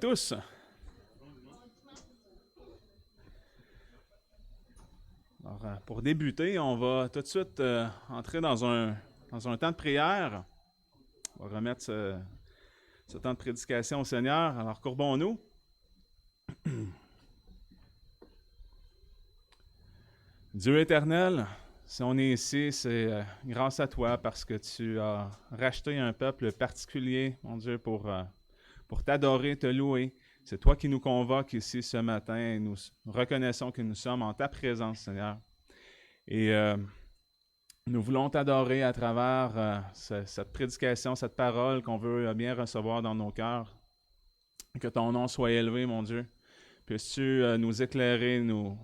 tous. Alors, pour débuter, on va tout de suite entrer dans un temps de prière. On va remettre ce temps de prédication au Seigneur. Alors, courbons-nous. Dieu éternel, si on est ici, c'est grâce à toi parce que tu as racheté un peuple particulier, mon Dieu, pour t'adorer, te louer. C'est toi qui nous convoques ici ce matin et nous reconnaissons que nous sommes en ta présence, Seigneur. Et nous voulons t'adorer à travers cette prédication, cette parole qu'on veut bien recevoir dans nos cœurs. Que ton nom soit élevé, mon Dieu. Puisses-tu nous éclairer, nous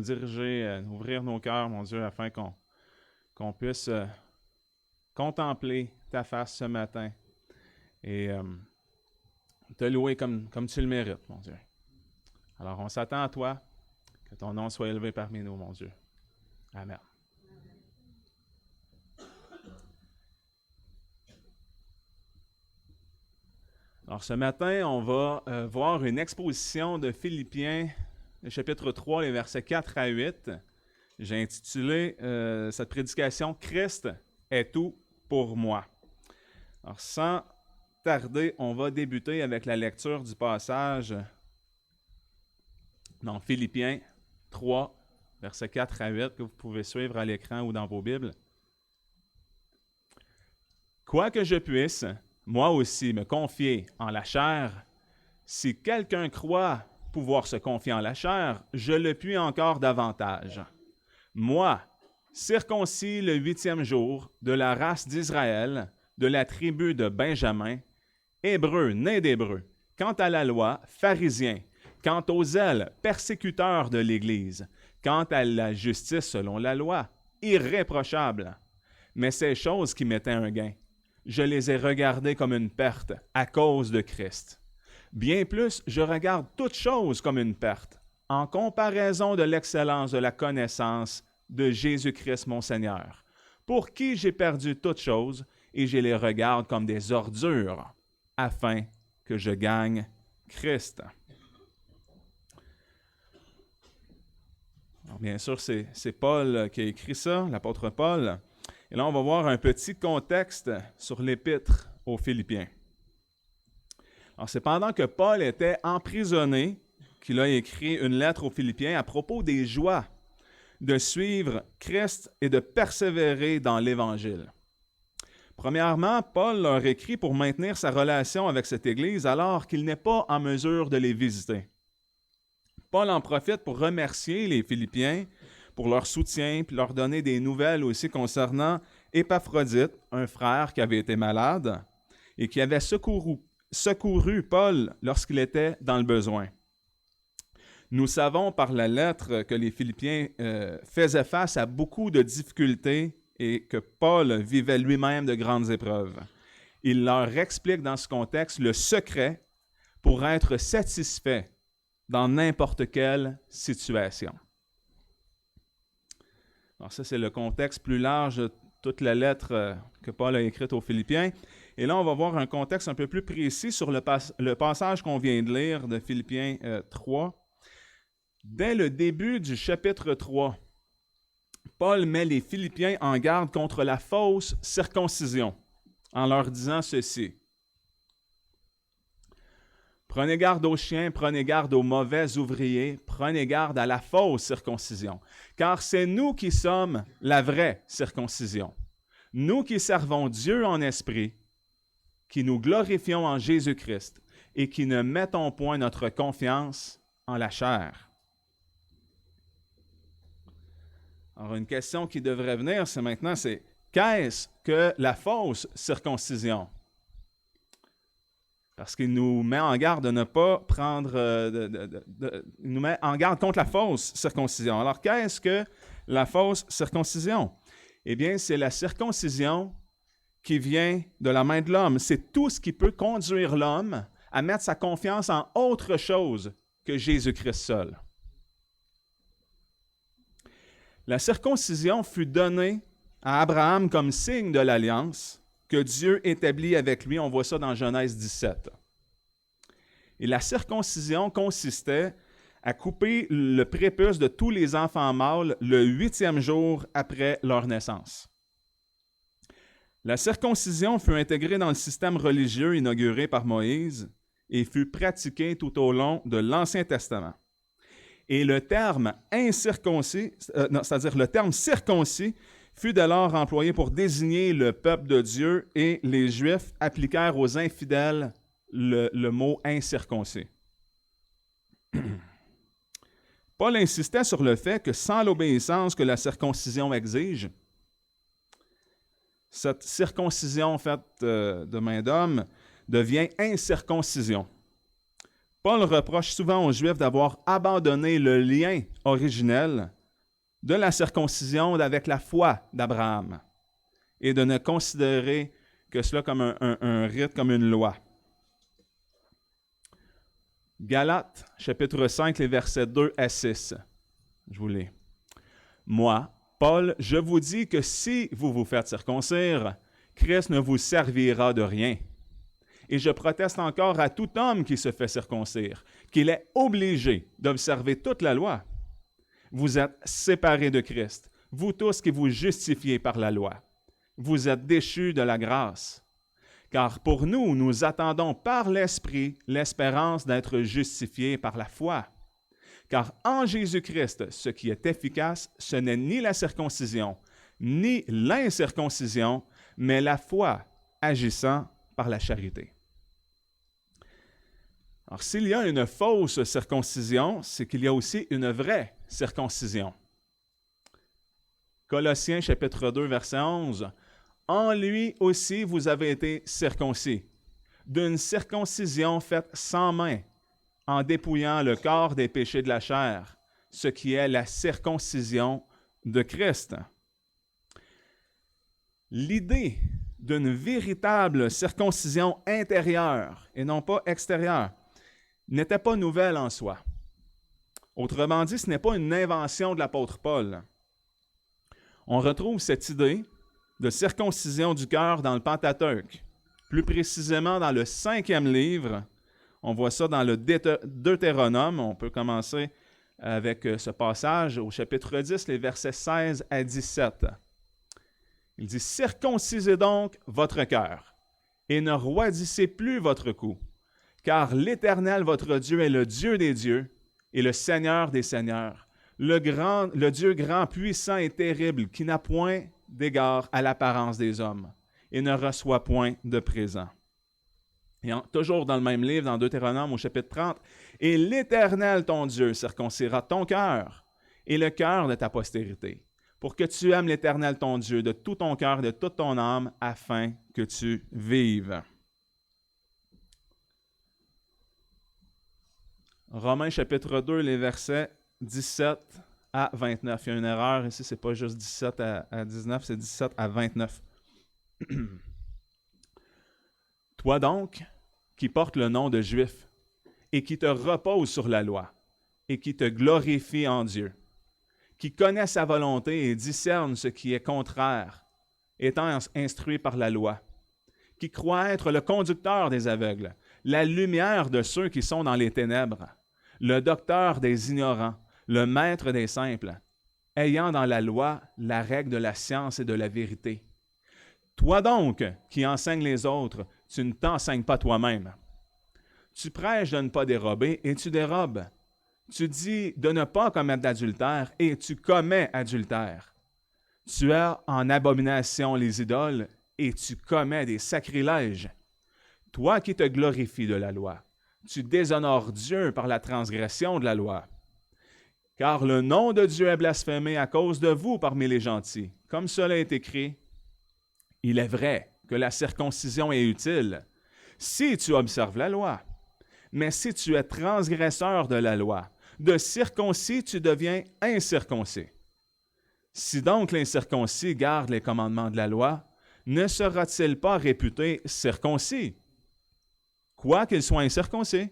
diriger, ouvrir nos cœurs, mon Dieu, afin qu'on puisse contempler ta face ce matin et te louer comme tu le mérites, mon Dieu. Alors, on s'attend à toi, que ton nom soit élevé parmi nous, mon Dieu. Amen. Alors, ce matin, on va voir une exposition de Philippiens, le chapitre 3, les versets 4 à 8. J'ai intitulé cette prédication « Christ est tout pour moi ». Alors, sans tarder, on va débuter avec la lecture du passage dans Philippiens 3, versets 4 à 8, que vous pouvez suivre à l'écran ou dans vos Bibles. « Quoi que je puisse, moi aussi, me confier en la chair, si quelqu'un croit pouvoir se confier en la chair, je le puis encore davantage. Moi, circoncis le 8e jour, de la race d'Israël, de la tribu de Benjamin, Hébreu, né d'Hébreu, quant à la loi, pharisien, quant au zèle, persécuteur de l'Église, quant à la justice selon la loi, irréprochable. Mais ces choses qui m'étaient un gain, je les ai regardées comme une perte à cause de Christ. Bien plus, je regarde toutes choses comme une perte, en comparaison de l'excellence de la connaissance de Jésus-Christ mon Seigneur, pour qui j'ai perdu toutes choses, et je les regarde comme des ordures, afin que je gagne Christ. » Alors, bien sûr, c'est Paul qui a écrit ça, l'apôtre Paul. Et là, on va voir un petit contexte sur l'épître aux Philippiens. Alors, c'est pendant que Paul était emprisonné qu'il a écrit une lettre aux Philippiens à propos des joies de suivre Christ et de persévérer dans l'Évangile. Premièrement, Paul leur écrit pour maintenir sa relation avec cette Église alors qu'il n'est pas en mesure de les visiter. Paul en profite pour remercier les Philippiens pour leur soutien, puis leur donner des nouvelles aussi concernant Épaphrodite, un frère qui avait été malade et qui avait secouru Paul lorsqu'il était dans le besoin. Nous savons par la lettre que les Philippiens faisaient face à beaucoup de difficultés et que Paul vivait lui-même de grandes épreuves. Il leur explique dans ce contexte le secret pour être satisfait dans n'importe quelle situation. Alors ça, c'est le contexte plus large de toute la lettre que Paul a écrite aux Philippiens. Et là, on va voir un contexte un peu plus précis sur le passage qu'on vient de lire de Philippiens 3. Dès le début du chapitre 3, Paul met les Philippiens en garde contre la fausse circoncision en leur disant ceci. Prenez garde aux chiens, prenez garde aux mauvais ouvriers, prenez garde à la fausse circoncision, car c'est nous qui sommes la vraie circoncision. Nous qui servons Dieu en esprit, qui nous glorifions en Jésus-Christ et qui ne mettons point notre confiance en la chair. Alors, une question qui devrait venir, c'est qu'est-ce que la fausse circoncision? Parce qu'il nous met en garde de ne pas prendre, il nous met en garde contre la fausse circoncision. Alors, qu'est-ce que la fausse circoncision? Eh bien, c'est la circoncision qui vient de la main de l'homme. C'est tout ce qui peut conduire l'homme à mettre sa confiance en autre chose que Jésus-Christ seul. La circoncision fut donnée à Abraham comme signe de l'alliance que Dieu établit avec lui. On voit ça dans Genèse 17. Et la circoncision consistait à couper le prépuce de tous les enfants mâles le 8e jour après leur naissance. La circoncision fut intégrée dans le système religieux inauguré par Moïse et fut pratiquée tout au long de l'Ancien Testament. Et le terme incirconcis, c'est-à-dire le terme circoncis, fut dès lors employé pour désigner le peuple de Dieu et les Juifs appliquèrent aux infidèles le mot incirconcis. Paul insistait sur le fait que sans l'obéissance que la circoncision exige, cette circoncision faite de main d'homme devient incirconcision. Paul reproche souvent aux Juifs d'avoir abandonné le lien originel de la circoncision avec la foi d'Abraham et de ne considérer que cela comme un rite, comme une loi. Galates, chapitre 5, les versets 2 à 6. Je vous lis. « Moi, Paul, je vous dis que si vous vous faites circoncire, Christ ne vous servira de rien. Et je proteste encore à tout homme qui se fait circoncire, qu'il est obligé d'observer toute la loi. Vous êtes séparés de Christ, vous tous qui vous justifiez par la loi. Vous êtes déchus de la grâce. Car pour nous, nous attendons par l'Esprit l'espérance d'être justifiés par la foi. Car en Jésus-Christ, ce qui est efficace, ce n'est ni la circoncision, ni l'incirconcision, mais la foi agissant par la charité. » Alors, s'il y a une fausse circoncision, c'est qu'il y a aussi une vraie circoncision. Colossiens chapitre 2, verset 11. « En lui aussi vous avez été circoncis, d'une circoncision faite sans main, en dépouillant le corps des péchés de la chair, ce qui est la circoncision de Christ. » L'idée d'une véritable circoncision intérieure et non pas extérieure n'était pas nouvelle en soi. Autrement dit, ce n'est pas une invention de l'apôtre Paul. On retrouve cette idée de circoncision du cœur dans le Pentateuque, plus précisément dans le 5e livre. On voit ça dans le Deutéronome. On peut commencer avec ce passage au chapitre 10, les versets 16 à 17. Il dit « Circoncisez donc votre cœur, et ne roidissez plus votre cou, car l'Éternel votre Dieu est le Dieu des dieux et le Seigneur des seigneurs, le Dieu grand, puissant et terrible, qui n'a point d'égard à l'apparence des hommes, et ne reçoit point de présent. » Et toujours dans le même livre, dans Deutéronome au chapitre 30, « Et l'Éternel ton Dieu circoncira ton cœur et le cœur de ta postérité, pour que tu aimes l'Éternel ton Dieu de tout ton cœur et de toute ton âme, afin que tu vives. » Romains chapitre 2, les versets 17 à 29. Il y a une erreur ici, ce n'est pas juste 17 à 19, c'est 17 à 29. Toi donc, qui portes le nom de Juif, et qui te repose sur la loi, et qui te glorifie en Dieu, qui connaît sa volonté et discerne ce qui est contraire, étant instruit par la loi, qui croit être le conducteur des aveugles, la lumière de ceux qui sont dans les ténèbres, le docteur des ignorants, le maître des simples, ayant dans la loi la règle de la science et de la vérité. Toi donc, qui enseignes les autres, tu ne t'enseignes pas toi-même. Tu prêches de ne pas dérober et tu dérobes. Tu dis de ne pas commettre d'adultère et tu commets adultère. Tu as en abomination les idoles et tu commets des sacrilèges. Toi qui te glorifies de la loi, tu déshonores Dieu par la transgression de la loi. Car le nom de Dieu est blasphémé à cause de vous parmi les gentils. Comme cela est écrit, il est vrai que la circoncision est utile si tu observes la loi. Mais si tu es transgresseur de la loi, de circoncis tu deviens incirconcis. Si donc l'incirconcis garde les commandements de la loi, ne sera-t-il pas réputé circoncis, quoiqu'il soit incirconcis?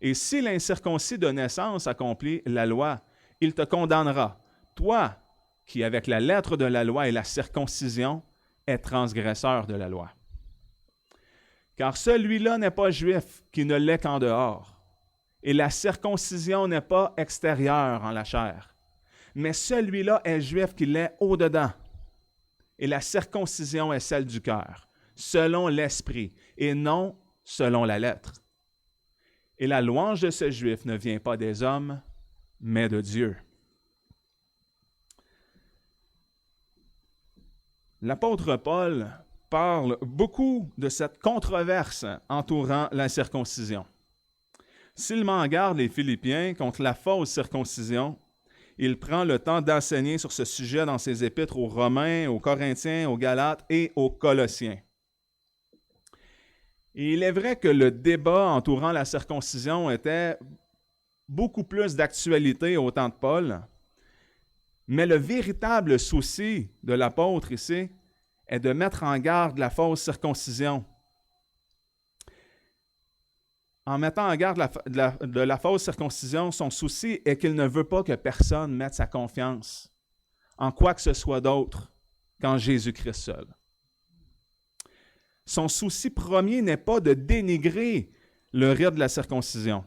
Et si l'incirconcis de naissance accomplit la loi, il te condamnera, toi qui, avec la lettre de la loi et la circoncision, es transgresseur de la loi. Car celui-là n'est pas juif qui ne l'est qu'en dehors, et la circoncision n'est pas extérieure en la chair, mais celui-là est juif qui l'est au-dedans, et la circoncision est celle du cœur, selon l'esprit, et non selon la lettre. Et la louange de ce juif ne vient pas des hommes, mais de Dieu. L'apôtre Paul parle beaucoup de cette controverse entourant la circoncision. S'il m'en garde les Philippiens contre la fausse circoncision, il prend le temps d'enseigner sur ce sujet dans ses épîtres aux Romains, aux Corinthiens, aux Galates et aux Colossiens. Et il est vrai que le débat entourant la circoncision était beaucoup plus d'actualité au temps de Paul, mais le véritable souci de l'apôtre ici est de mettre en garde la fausse circoncision. En mettant en garde de la fausse circoncision, son souci est qu'il ne veut pas que personne mette sa confiance en quoi que ce soit d'autre qu'en Jésus-Christ seul. Son souci premier n'est pas de dénigrer le rite de la circoncision.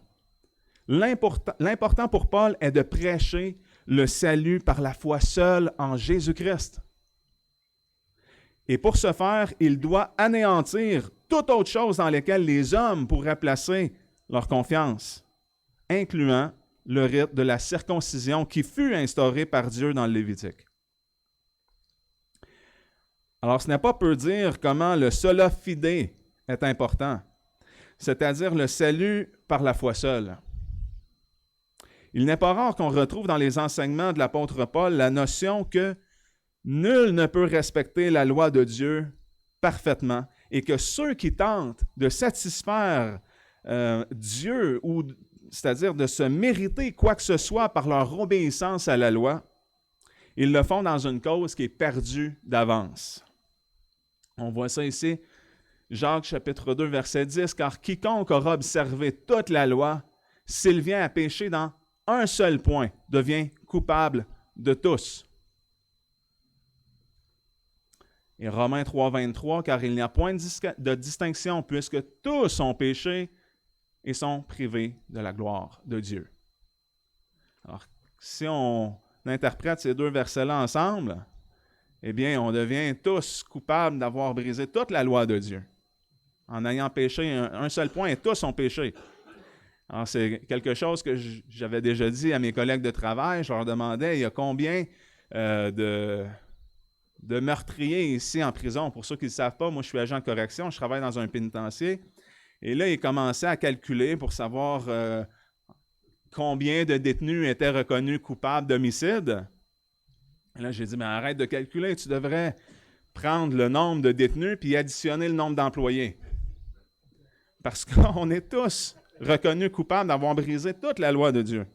L'important pour Paul est de prêcher le salut par la foi seule en Jésus-Christ. Et pour ce faire, il doit anéantir toute autre chose dans laquelle les hommes pourraient placer leur confiance, incluant le rite de la circoncision qui fut instauré par Dieu dans le Lévitique. Alors, ce n'est pas peu dire comment le sola fide est important, c'est-à-dire le salut par la foi seule. Il n'est pas rare qu'on retrouve dans les enseignements de l'apôtre Paul la notion que nul ne peut respecter la loi de Dieu parfaitement et que ceux qui tentent de satisfaire Dieu, c'est-à-dire de se mériter quoi que ce soit par leur obéissance à la loi, ils le font dans une cause qui est perdue d'avance. On voit ça ici, Jacques chapitre 2, verset 10, « Car quiconque aura observé toute la loi, s'il vient à pécher dans un seul point, devient coupable de tous. » Et Romains 3, 23, « Car il n'y a point de distinction, puisque tous ont péché et sont privés de la gloire de Dieu. » Alors, si on interprète ces deux versets-là ensemble, eh bien, on devient tous coupables d'avoir brisé toute la loi de Dieu. En ayant péché un seul point, et tous ont péché. Alors, c'est quelque chose que j'avais déjà dit à mes collègues de travail. Je leur demandais, il y a combien de meurtriers ici en prison? Pour ceux qui ne le savent pas, moi, je suis agent de correction, je travaille dans un pénitencier. Et là, ils commençaient à calculer pour savoir combien de détenus étaient reconnus coupables d'homicide. Et là, j'ai dit, mais arrête de calculer, tu devrais prendre le nombre de détenus puis additionner le nombre d'employés. Parce qu'on est tous reconnus coupables d'avoir brisé toute la loi de Dieu.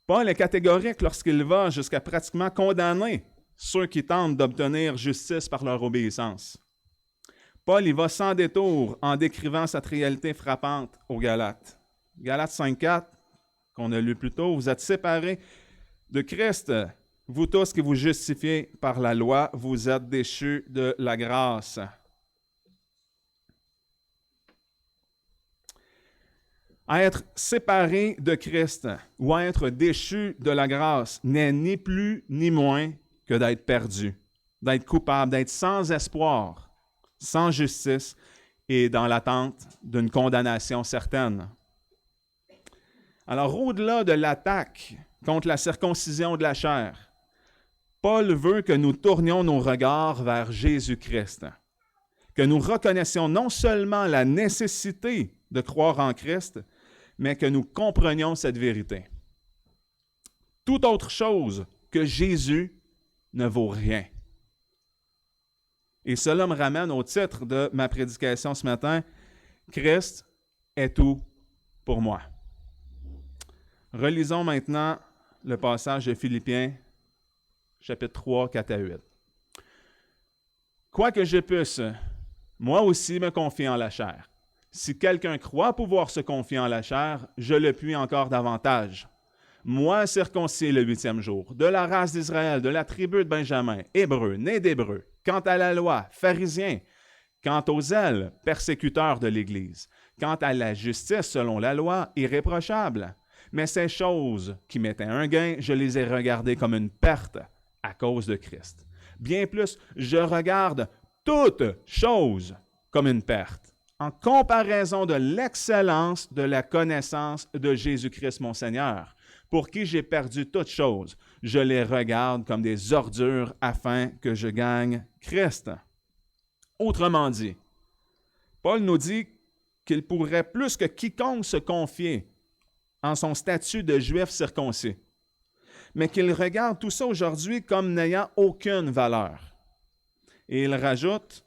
Paul est catégorique lorsqu'il va jusqu'à pratiquement condamner ceux qui tentent d'obtenir justice par leur obéissance. Paul y va sans détour en décrivant cette réalité frappante aux Galates. Galates 5.4, qu'on a lu plus tôt, « Vous êtes séparés de Christ, vous tous qui vous justifiez par la loi, vous êtes déchus de la grâce. » À être séparé de Christ ou à être déchu de la grâce n'est ni plus ni moins que d'être perdu, d'être coupable, d'être sans espoir, sans justice et dans l'attente d'une condamnation certaine. Alors, au-delà de l'attaque contre la circoncision de la chair, Paul veut que nous tournions nos regards vers Jésus-Christ, que nous reconnaissions non seulement la nécessité de croire en Christ, mais que nous comprenions cette vérité. Toute autre chose que Jésus ne vaut rien. Et cela me ramène au titre de ma prédication ce matin, « Christ est tout pour moi ». Relisons maintenant le passage de Philippiens, chapitre 3, 4 à 8. « Quoique je puisse, moi aussi me confier en la chair. Si quelqu'un croit pouvoir se confier en la chair, je le puis encore davantage. moi circoncis le 8e jour, de la race d'Israël, de la tribu de Benjamin, hébreu, né d'hébreu, quant à la loi, pharisien, quant aux zèles, persécuteur de l'Église, quant à la justice selon la loi, irréprochable. Mais ces choses qui m'étaient un gain, je les ai regardées comme une perte à cause de Christ. Bien plus, je regarde toutes choses comme une perte, en comparaison de l'excellence de la connaissance de Jésus-Christ mon Seigneur, pour qui j'ai perdu toutes choses. Je les regarde comme des ordures afin que je gagne Christ. Autrement dit, Paul nous dit qu'il pourrait plus que quiconque se confier en son statut de juif circoncis, mais qu'il regarde tout ça aujourd'hui comme n'ayant aucune valeur. Et il rajoute,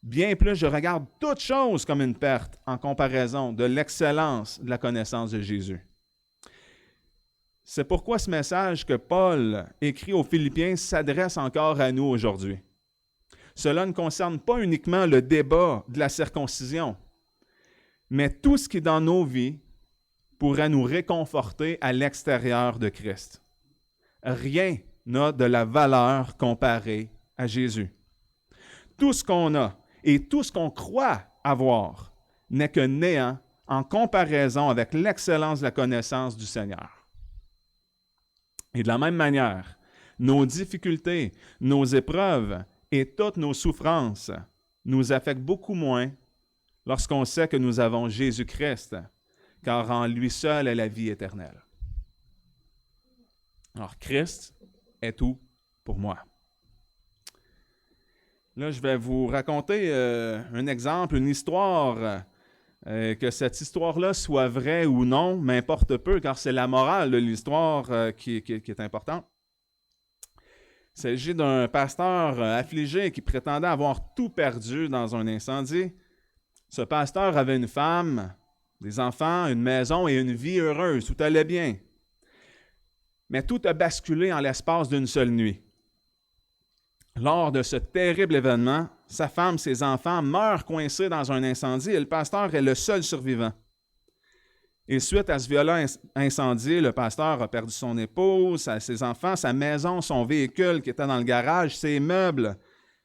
bien plus, je regarde toute chose comme une perte en comparaison de l'excellence de la connaissance de Jésus. C'est pourquoi ce message que Paul écrit aux Philippiens s'adresse encore à nous aujourd'hui. Cela ne concerne pas uniquement le débat de la circoncision, mais tout ce qui dans nos vies pourrait nous réconforter à l'extérieur de Christ. Rien n'a de la valeur comparée à Jésus. Tout ce qu'on a et tout ce qu'on croit avoir n'est que néant en comparaison avec l'excellence de la connaissance du Seigneur. Et de la même manière, nos difficultés, nos épreuves et toutes nos souffrances nous affectent beaucoup moins lorsqu'on sait que nous avons Jésus-Christ, car en lui seul est la vie éternelle. Alors, Christ est tout pour moi. Là, je vais vous raconter un exemple, une histoire. Que cette histoire-là soit vraie ou non, m'importe peu, car c'est la morale de l'histoire qui est importante. Il s'agit d'un pasteur affligé qui prétendait avoir tout perdu dans un incendie. Ce pasteur avait une femme, des enfants, une maison et une vie heureuse. Tout allait bien. Mais tout a basculé en l'espace d'une seule nuit. Lors de ce terrible événement, sa femme, ses enfants meurent coincés dans un incendie et le pasteur est le seul survivant. Et suite à ce violent incendie, le pasteur a perdu son épouse, ses enfants, sa maison, son véhicule qui était dans le garage, ses meubles,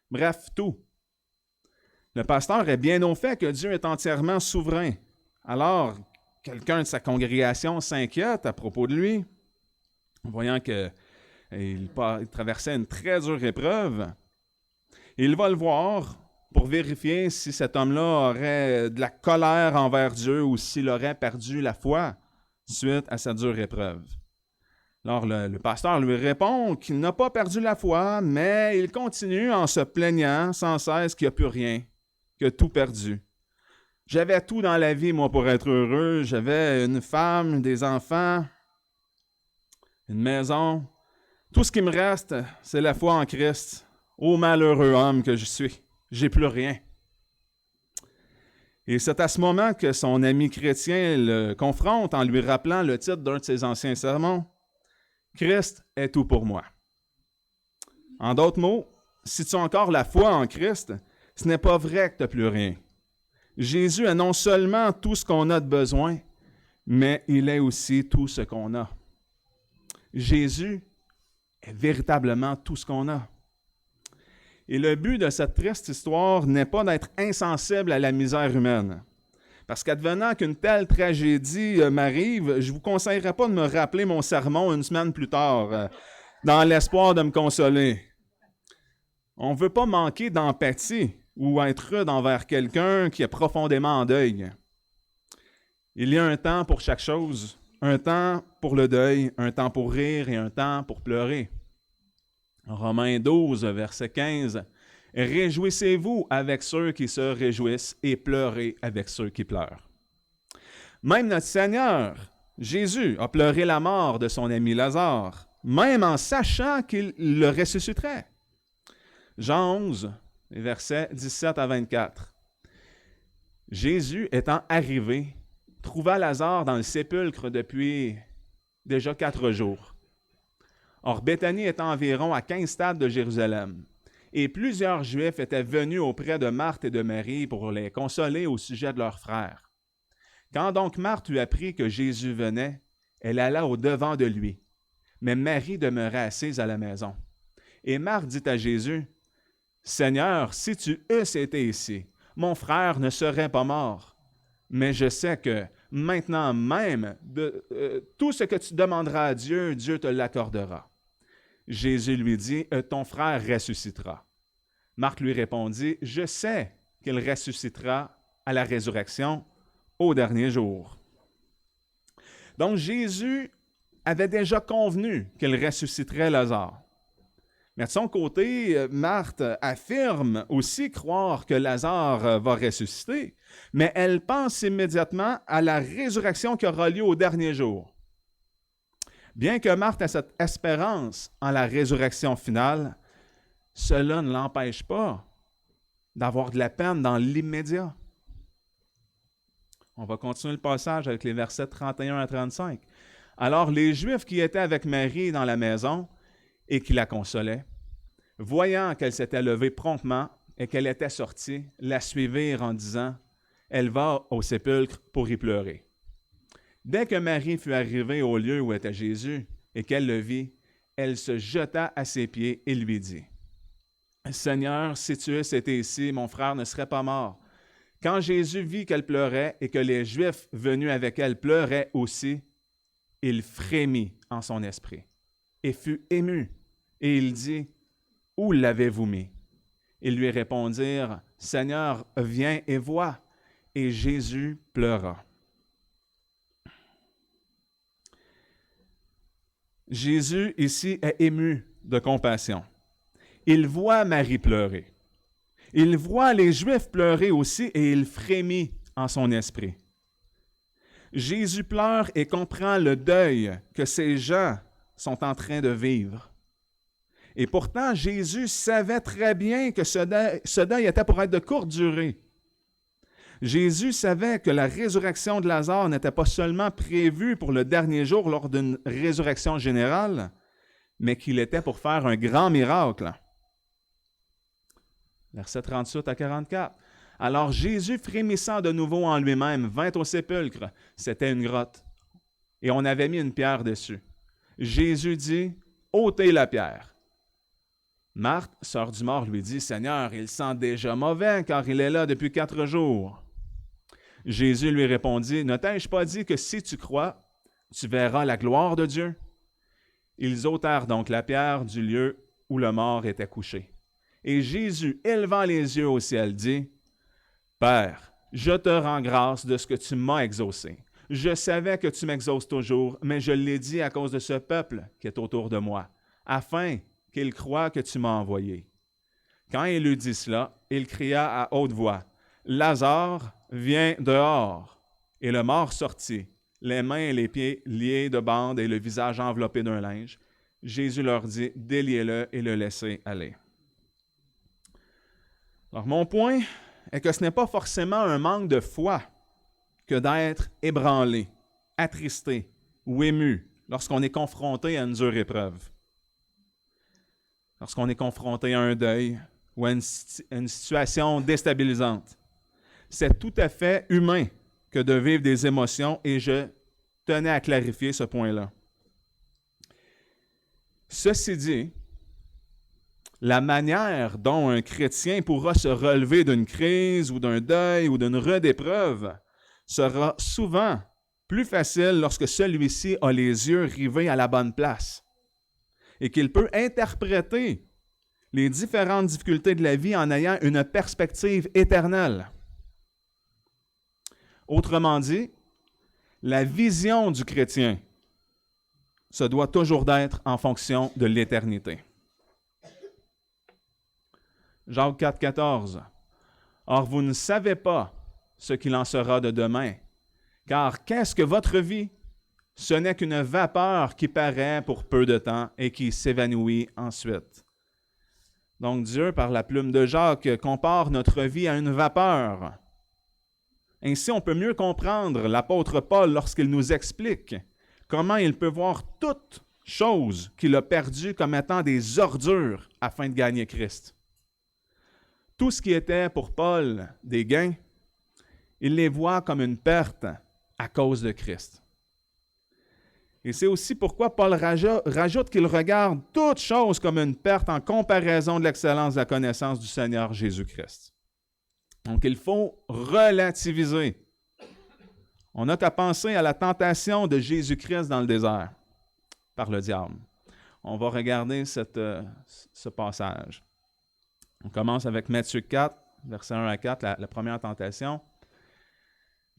bref, tout. Le pasteur est bien au fait que Dieu est entièrement souverain. Alors, quelqu'un de sa congrégation s'inquiète à propos de lui, voyant qu'il traversait une très dure épreuve. Il va le voir pour vérifier si cet homme-là aurait de la colère envers Dieu ou s'il aurait perdu la foi suite à cette dure épreuve. Alors, le pasteur lui répond qu'il n'a pas perdu la foi, mais il continue en se plaignant sans cesse qu'il n'y a plus rien, qu'il a tout perdu. J'avais tout dans la vie, moi, pour être heureux. J'avais une femme, des enfants, une maison. Tout ce qui me reste, c'est la foi en Christ. Ô malheureux homme que je suis, j'ai plus rien. Et c'est à ce moment que son ami chrétien le confronte en lui rappelant le titre d'un de ses anciens sermons. Christ est tout pour moi. En d'autres mots, si tu as encore la foi en Christ, ce n'est pas vrai que tu n'as plus rien. Jésus est non seulement tout ce qu'on a de besoin, mais il est aussi tout ce qu'on a. Jésus est véritablement tout ce qu'on a. Et le but de cette triste histoire n'est pas d'être insensible à la misère humaine. Parce qu'advenant qu'une telle tragédie m'arrive, je ne vous conseillerais pas de me rappeler mon sermon une semaine plus tard, dans l'espoir de me consoler. On ne veut pas manquer d'empathie ou être rude envers quelqu'un qui est profondément en deuil. Il y a un temps pour chaque chose, un temps pour le deuil, un temps pour rire et un temps pour pleurer. Romains 12, verset 15. « Réjouissez-vous avec ceux qui se réjouissent et pleurez avec ceux qui pleurent. » Même notre Seigneur, Jésus, a pleuré la mort de son ami Lazare, même en sachant qu'il le ressusciterait. Jean 11, versets 17 à 24. Jésus étant arrivé, trouva Lazare dans le sépulcre depuis déjà 4 jours. Or, Béthanie est environ à 15 stades de Jérusalem, et plusieurs Juifs étaient venus auprès de Marthe et de Marie pour les consoler au sujet de leur frère. Quand donc Marthe eut appris que Jésus venait, Elle alla au-devant de lui, mais Marie demeurait assise à la maison. Et Marthe dit à Jésus, « Seigneur, si tu eusses été ici, mon frère ne serait pas mort. Mais je sais que maintenant même, tout ce que tu demanderas à Dieu, Dieu te l'accordera. » Jésus lui dit, « Ton frère ressuscitera. » Marthe lui répondit, « Je sais qu'il ressuscitera à la résurrection au dernier jour. » Donc Jésus avait déjà convenu qu'il ressusciterait Lazare. Mais de son côté, Marthe affirme aussi croire que Lazare va ressusciter, mais elle pense immédiatement à la résurrection qui aura lieu au dernier jour. Bien que Marthe ait cette espérance en la résurrection finale, cela ne l'empêche pas d'avoir de la peine dans l'immédiat. On va continuer le passage avec les versets 31 à 35. Alors les Juifs qui étaient avec Marie dans la maison et qui la consolaient, voyant qu'elle s'était levée promptement et qu'elle était sortie, la suivirent en disant, « Elle va au sépulcre pour y pleurer. » Dès que Marie fut arrivée au lieu où était Jésus et qu'elle le vit, elle se jeta à ses pieds et lui dit, « Seigneur, si tu eusses été ici, mon frère ne serait pas mort. » Quand Jésus vit qu'elle pleurait et que les Juifs venus avec elle pleuraient aussi, il frémit en son esprit et fut ému. Et il dit, « Où l'avez-vous mis? » Ils lui répondirent, « Seigneur, viens et vois. » Et Jésus pleura. Jésus ici est ému de compassion. Il voit Marie pleurer. Il voit les Juifs pleurer aussi et il frémit en son esprit. Jésus pleure et comprend le deuil que ces gens sont en train de vivre. Et pourtant, Jésus savait très bien que ce deuil était pour être de courte durée. Jésus savait que la résurrection de Lazare n'était pas seulement prévue pour le dernier jour lors d'une résurrection générale, mais qu'il était pour faire un grand miracle. Versets 38 à 44. Alors Jésus, frémissant de nouveau en lui-même, vint au sépulcre. C'était une grotte. Et on avait mis une pierre dessus. Jésus dit, « Ôtez la pierre. » Marthe, sœur du mort, lui dit, « Seigneur, il sent déjà mauvais, car il est là depuis 4 jours. » Jésus lui répondit, « Ne t'ai-je pas dit que si tu crois, tu verras la gloire de Dieu? » Ils ôtèrent donc la pierre du lieu où le mort était couché. Et Jésus, élevant les yeux au ciel, dit, « Père, je te rends grâce de ce que tu m'as exaucé. Je savais que tu m'exauces toujours, mais je l'ai dit à cause de ce peuple qui est autour de moi, afin qu'il croie que tu m'as envoyé. » Quand il eut dit cela, il cria à haute voix, « Lazare, viens dehors. » Et le mort sortit, les mains et les pieds liés de bandes et le visage enveloppé d'un linge. Jésus leur dit, « Déliez-le et le laissez aller. » Alors, mon point est que ce n'est pas forcément un manque de foi que d'être ébranlé, attristé ou ému lorsqu'on est confronté à une dure épreuve. Lorsqu'on est confronté à un deuil ou à une situation déstabilisante. C'est tout à fait humain que de vivre des émotions et je tenais à clarifier ce point-là. Ceci dit, la manière dont un chrétien pourra se relever d'une crise ou d'un deuil ou d'une rude épreuve sera souvent plus facile lorsque celui-ci a les yeux rivés à la bonne place et qu'il peut interpréter les différentes difficultés de la vie en ayant une perspective éternelle. Autrement dit, la vision du chrétien se doit toujours d'être en fonction de l'éternité. Jacques 4, 14. « Or, vous ne savez pas ce qu'il en sera de demain, car qu'est-ce que votre vie? Ce n'est qu'une vapeur qui paraît pour peu de temps et qui s'évanouit ensuite. » Donc Dieu, par la plume de Jacques, compare notre vie à une vapeur. Ainsi, on peut mieux comprendre l'apôtre Paul lorsqu'il nous explique comment il peut voir toute chose qu'il a perdue comme étant des ordures afin de gagner Christ. Tout ce qui était pour Paul des gains, il les voit comme une perte à cause de Christ. Et c'est aussi pourquoi Paul rajoute qu'il regarde toute chose comme une perte en comparaison de l'excellence de la connaissance du Seigneur Jésus-Christ. Donc, il faut relativiser. On n'a qu'à penser à la tentation de Jésus-Christ dans le désert par le diable. On va regarder ce passage. On commence avec Matthieu 4, versets 1 à 4, la première tentation.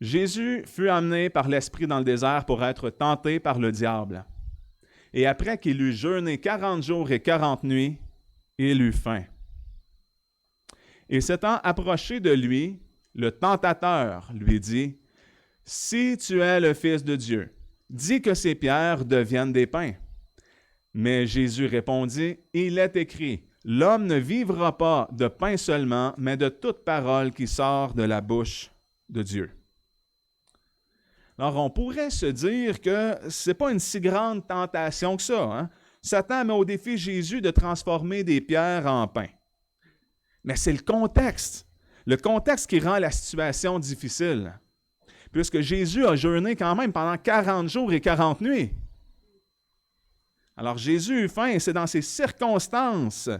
Jésus fut amené par l'Esprit dans le désert pour être tenté par le diable. Et après qu'il eut jeûné 40 jours et 40 nuits, il eut faim. Et s'étant approché de lui, le tentateur lui dit, « Si tu es le Fils de Dieu, dis que ces pierres deviennent des pains. » Mais Jésus répondit, « Il est écrit, l'homme ne vivra pas de pain seulement, mais de toute parole qui sort de la bouche de Dieu. » Alors, on pourrait se dire que ce n'est pas une si grande tentation que ça. Hein? Satan met au défi Jésus de transformer des pierres en pain. Mais c'est le contexte qui rend la situation difficile. Puisque Jésus a jeûné quand même pendant 40 jours et 40 nuits. Alors, Jésus eut faim et c'est dans ces circonstances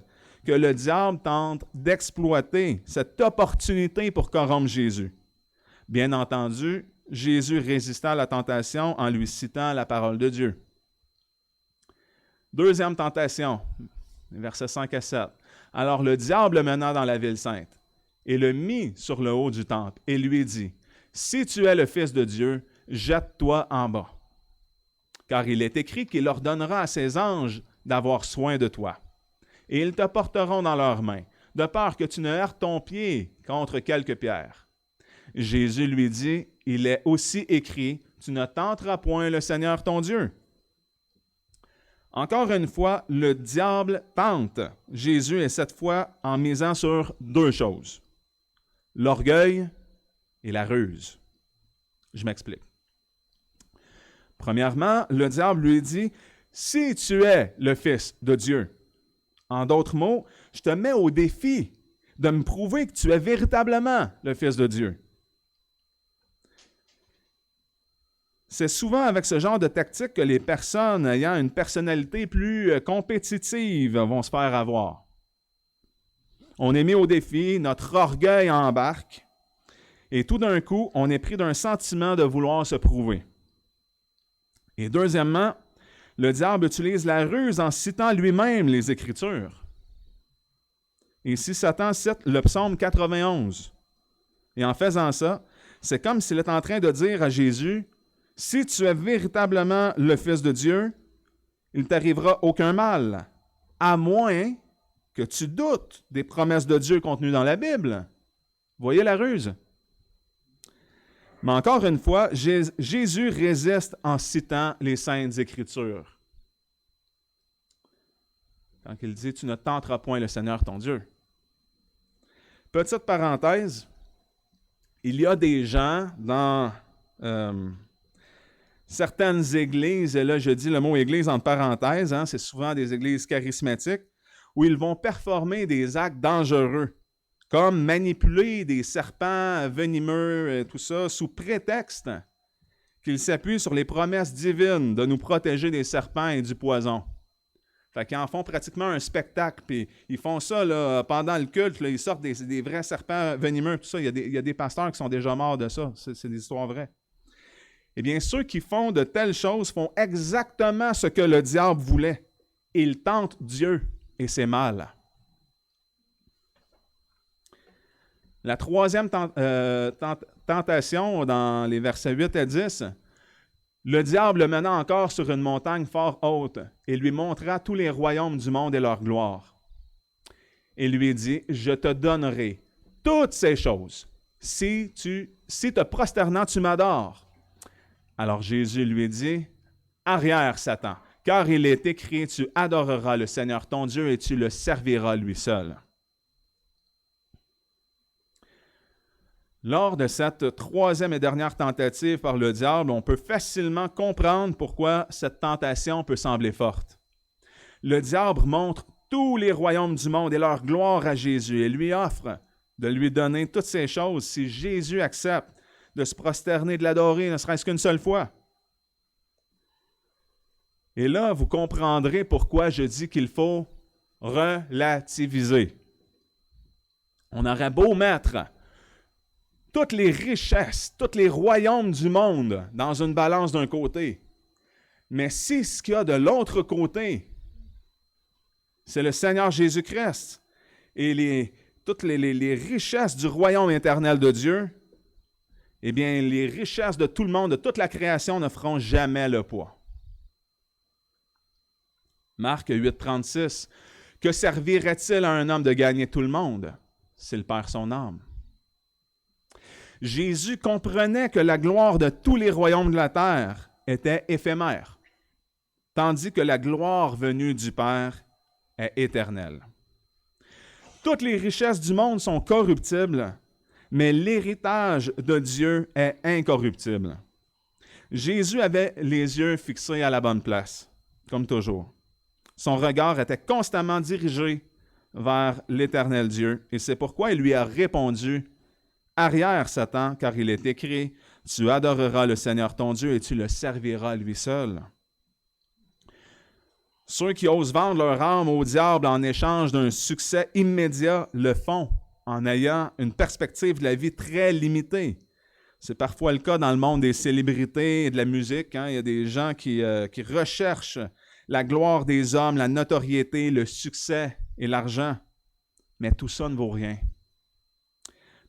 que le diable tente d'exploiter cette opportunité pour corrompre Jésus. Bien entendu, Jésus résista à la tentation en lui citant la parole de Dieu. Deuxième tentation, versets 5 à 7. Alors le diable le mena dans la ville sainte et le mit sur le haut du temple et lui dit, « Si tu es le Fils de Dieu, jette-toi en bas. Car il est écrit qu'il ordonnera à ses anges d'avoir soin de toi. Et ils te porteront dans leurs mains, de peur que tu ne heurtes ton pied contre quelque pierre. » Jésus lui dit, « Il est aussi écrit, tu ne tenteras point le Seigneur ton Dieu. » Encore une fois, le diable tente Jésus et cette fois en misant sur deux choses, l'orgueil et la ruse. Je m'explique. Premièrement, le diable lui dit, « Si tu es le Fils de Dieu, en d'autres mots, je te mets au défi de me prouver que tu es véritablement le Fils de Dieu. » C'est souvent avec ce genre de tactique que les personnes ayant une personnalité plus compétitive vont se faire avoir. On est mis au défi, notre orgueil embarque, et tout d'un coup, on est pris d'un sentiment de vouloir se prouver. Et deuxièmement, le diable utilise la ruse en citant lui-même les Écritures. Ici, Satan cite le psaume 91. Et en faisant ça, c'est comme s'il est en train de dire à Jésus, « Si tu es véritablement le Fils de Dieu, il ne t'arrivera aucun mal, à moins que tu doutes des promesses de Dieu contenues dans la Bible. » Voyez la ruse? Mais encore une fois, Jésus résiste en citant les Saintes Écritures. Quand il dit « Tu ne tenteras point le Seigneur ton Dieu ». Petite parenthèse, il y a des gens dans certaines églises, et là je dis le mot église entre parenthèses, c'est souvent des églises charismatiques, où ils vont performer des actes dangereux, comme manipuler des serpents venimeux, tout ça, sous prétexte qu'ils s'appuient sur les promesses divines de nous protéger des serpents et du poison. Fait qu'ils en font pratiquement un spectacle, puis ils font ça là, pendant le culte, là, ils sortent des vrais serpents venimeux, tout ça. Il y a des pasteurs qui sont déjà morts de ça, c'est des histoires vraies. Eh bien, ceux qui font de telles choses font exactement ce que le diable voulait. Ils tentent Dieu, et c'est mal. La troisième tentation, dans les versets 8 à 10, le diable le mena encore sur une montagne fort haute et lui montra tous les royaumes du monde et leur gloire. Et lui dit, « Je te donnerai toutes ces choses, si te prosternant tu m'adores. » Alors Jésus lui dit, « Arrière, Satan, car il est écrit, tu adoreras le Seigneur ton Dieu et tu le serviras lui seul. » Lors de cette troisième et dernière tentative par le diable, on peut facilement comprendre pourquoi cette tentation peut sembler forte. Le diable montre tous les royaumes du monde et leur gloire à Jésus et lui offre de lui donner toutes ces choses si Jésus accepte de se prosterner, de l'adorer, ne serait-ce qu'une seule fois. Et là, vous comprendrez pourquoi je dis qu'il faut relativiser. On aurait beau mettre toutes les richesses, tous les royaumes du monde dans une balance d'un côté, mais si ce qu'il y a de l'autre côté, c'est le Seigneur Jésus-Christ et toutes les richesses du royaume éternel de Dieu, eh bien, les richesses de tout le monde, de toute la création ne feront jamais le poids. Marc 8,36. Que servirait-il à un homme de gagner tout le monde s'il perd son âme? Jésus comprenait que la gloire de tous les royaumes de la terre était éphémère, tandis que la gloire venue du Père est éternelle. Toutes les richesses du monde sont corruptibles, mais l'héritage de Dieu est incorruptible. Jésus avait les yeux fixés à la bonne place, comme toujours. Son regard était constamment dirigé vers l'Éternel Dieu, et c'est pourquoi il lui a répondu « Arrière, Satan, car il est écrit, tu adoreras le Seigneur ton Dieu et tu le serviras lui seul. » Ceux qui osent vendre leur âme au diable en échange d'un succès immédiat le font en ayant une perspective de la vie très limitée. C'est parfois le cas dans le monde des célébrités et de la musique. Il y a des gens qui recherchent la gloire des hommes, la notoriété, le succès et l'argent. Mais tout ça ne vaut rien.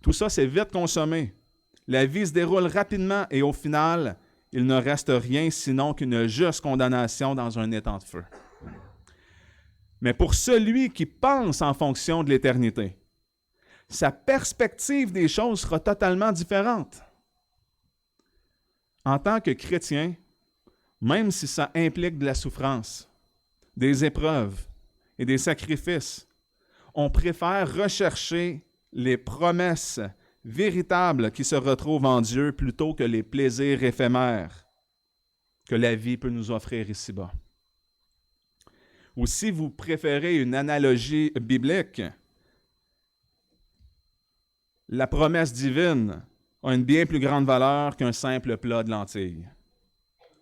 Tout ça, c'est vite consommé. La vie se déroule rapidement et au final, il ne reste rien sinon qu'une juste condamnation dans un étang de feu. Mais pour celui qui pense en fonction de l'éternité, sa perspective des choses sera totalement différente. En tant que chrétien, même si ça implique de la souffrance, des épreuves et des sacrifices, on préfère rechercher les promesses véritables qui se retrouvent en Dieu plutôt que les plaisirs éphémères que la vie peut nous offrir ici-bas. Ou si vous préférez une analogie biblique, la promesse divine a une bien plus grande valeur qu'un simple plat de lentilles.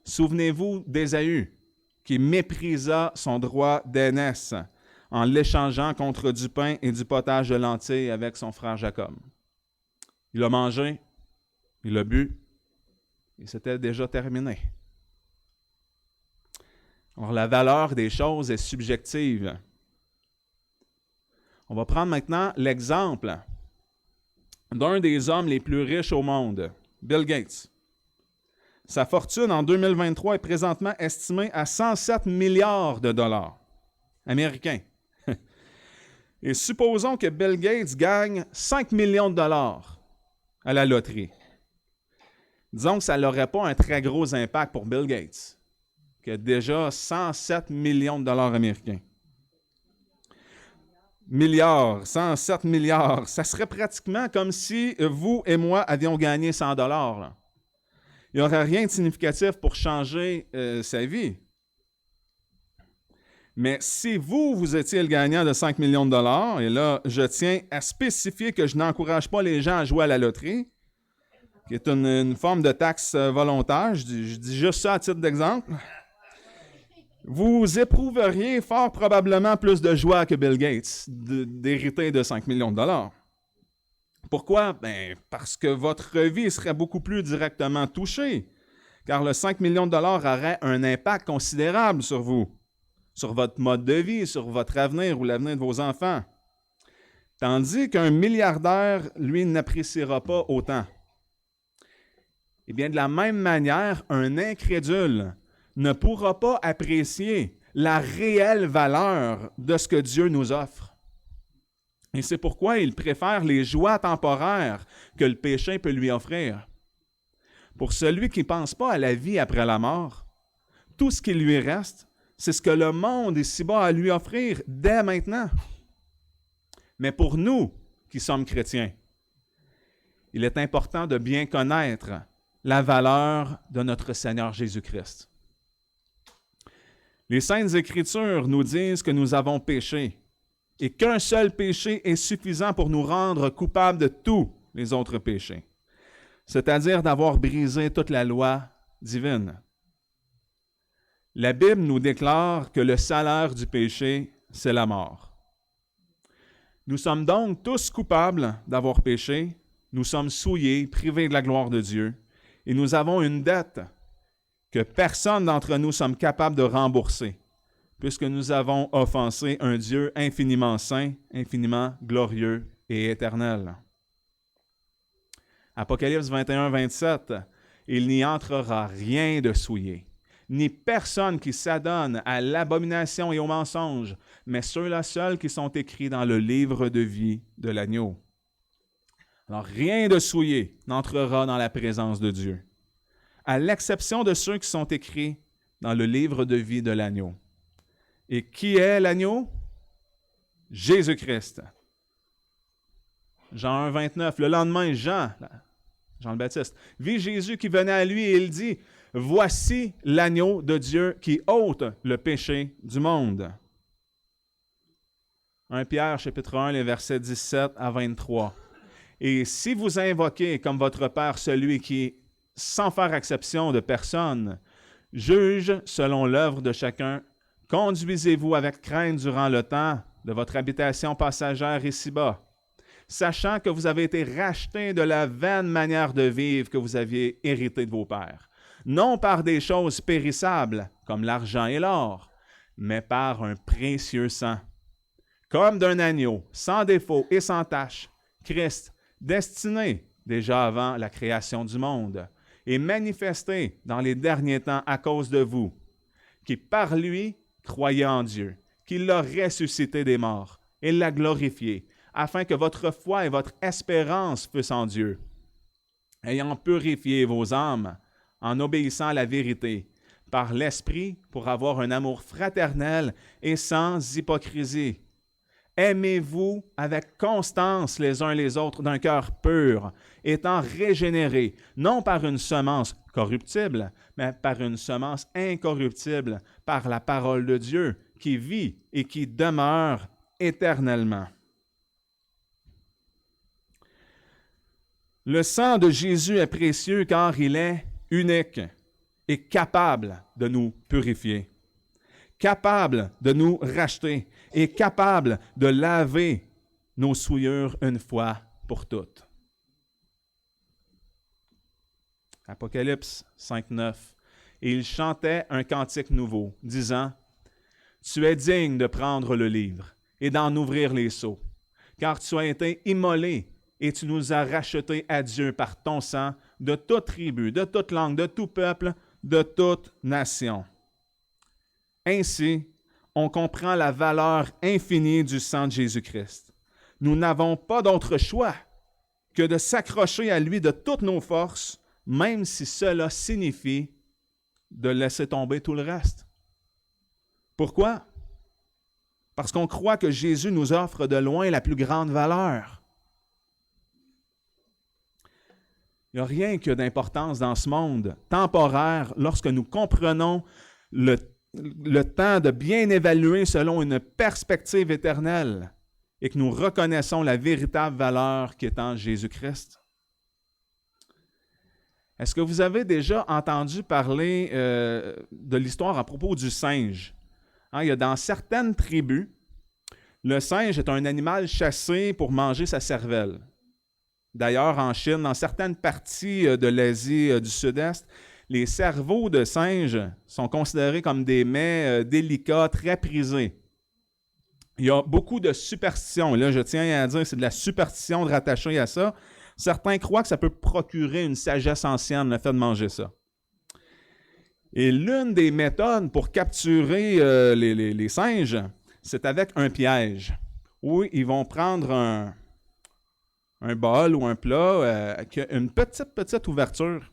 Souvenez-vous d'Ésaü, qui méprisa son droit d'aînesse en l'échangeant contre du pain et du potage de lentilles avec son frère Jacob. Il a mangé, il a bu, et c'était déjà terminé. Alors, la valeur des choses est subjective. On va prendre maintenant l'exemple d'un des hommes les plus riches au monde, Bill Gates. Sa fortune en 2023 est présentement estimée à 107 milliards de dollars américains. Et supposons que Bill Gates gagne 5 millions de dollars à la loterie. Disons que ça n'aurait pas un très gros impact pour Bill Gates, qui a déjà 107 millions de dollars américains. Milliards, 107 milliards. Ça serait pratiquement comme si vous et moi avions gagné 100 dollars. Là. Il n'y aurait rien de significatif pour changer sa vie. Mais si vous étiez le gagnant de 5 millions de dollars, et là, je tiens à spécifier que je n'encourage pas les gens à jouer à la loterie, qui est une forme de taxe volontaire, je dis juste ça à titre d'exemple, vous éprouveriez fort probablement plus de joie que Bill Gates d'hériter de 5 millions de dollars. Pourquoi? Bien, parce que votre vie serait beaucoup plus directement touchée, car le 5 millions de dollars aurait un impact considérable sur vous, sur votre mode de vie, sur votre avenir ou l'avenir de vos enfants. Tandis qu'un milliardaire, lui, n'appréciera pas autant. Eh bien, de la même manière, un incrédule ne pourra pas apprécier la réelle valeur de ce que Dieu nous offre. Et c'est pourquoi il préfère les joies temporaires que le péché peut lui offrir. Pour celui qui ne pense pas à la vie après la mort, tout ce qui lui reste, c'est ce que le monde ici-bas a à lui offrir dès maintenant. Mais pour nous qui sommes chrétiens, il est important de bien connaître la valeur de notre Seigneur Jésus-Christ. Les Saintes Écritures nous disent que nous avons péché et qu'un seul péché est suffisant pour nous rendre coupables de tous les autres péchés, c'est-à-dire d'avoir brisé toute la loi divine. La Bible nous déclare que le salaire du péché, c'est la mort. Nous sommes donc tous coupables d'avoir péché, nous sommes souillés, privés de la gloire de Dieu, et nous avons une dette que personne d'entre nous sommes capables de rembourser, puisque nous avons offensé un Dieu infiniment saint, infiniment glorieux et éternel. Apocalypse 21-27, « Il n'y entrera rien de souillé, ni personne qui s'adonne à l'abomination et au mensonge, mais ceux-là seuls qui sont écrits dans le livre de vie de l'agneau. » Alors, rien de souillé n'entrera dans la présence de Dieu, à l'exception de ceux qui sont écrits dans le livre de vie de l'agneau. Et qui est l'agneau? Jésus-Christ. Jean 1,29. Le lendemain, Jean le Baptiste, vit Jésus qui venait à lui et il dit, « Voici l'agneau de Dieu qui ôte le péché du monde. » 1 Pierre, chapitre 1, les versets 17 à 23. « Et si vous invoquez comme votre Père celui qui, sans faire exception de personne, juge selon l'œuvre de chacun, conduisez-vous avec crainte durant le temps de votre habitation passagère ici-bas, sachant que vous avez été rachetés de la vaine manière de vivre que vous aviez héritée de vos pères, non par des choses périssables, comme l'argent et l'or, mais par un précieux sang, comme d'un agneau, sans défaut et sans tache, Christ, destiné déjà avant la création du monde, et manifesté dans les derniers temps à cause de vous, qui par lui croyez en Dieu, qui l'a ressuscité des morts et l'a glorifié, afin que votre foi et votre espérance fussent en Dieu, ayant purifié vos âmes en obéissant à la vérité, par l'Esprit pour avoir un amour fraternel et sans hypocrisie. Aimez-vous avec constance les uns les autres d'un cœur pur, étant régénérés, non par une semence corruptible, mais par une semence incorruptible, par la parole de Dieu, qui vit et qui demeure éternellement. Le sang de Jésus est précieux car il est unique et capable de nous purifier, capable de nous racheter et capable de laver nos souillures une fois pour toutes. Apocalypse 5:9. Et il chantait un cantique nouveau, disant, « Tu es digne de prendre le livre et d'en ouvrir les sceaux, car tu as été immolé et tu nous as rachetés à Dieu par ton sang de toute tribu, de toute langue, de tout peuple, de toute nation. » Ainsi, on comprend la valeur infinie du sang de Jésus-Christ. Nous n'avons pas d'autre choix que de s'accrocher à lui de toutes nos forces, même si cela signifie de laisser tomber tout le reste. Pourquoi? Parce qu'on croit que Jésus nous offre de loin la plus grande valeur. Il n'y a rien que d'importance dans ce monde temporaire lorsque nous comprenons le temps de bien évaluer selon une perspective éternelle et que nous reconnaissons la véritable valeur qui est en Jésus-Christ. Est-ce que vous avez déjà entendu parler de l'histoire à propos du singe? Il y a dans certaines tribus, le singe est un animal chassé pour manger sa cervelle. D'ailleurs, en Chine, dans certaines parties de l'Asie du Sud-Est, les cerveaux de singes sont considérés comme des mets délicats, très prisés. Il y a beaucoup de superstitions. Là, je tiens à dire, c'est de la superstition de rattacher à ça. Certains croient que ça peut procurer une sagesse ancienne, le fait de manger ça. Et l'une des méthodes pour capturer les singes, c'est avec un piège, où ils vont prendre un bol ou un plat qui a une petite ouverture.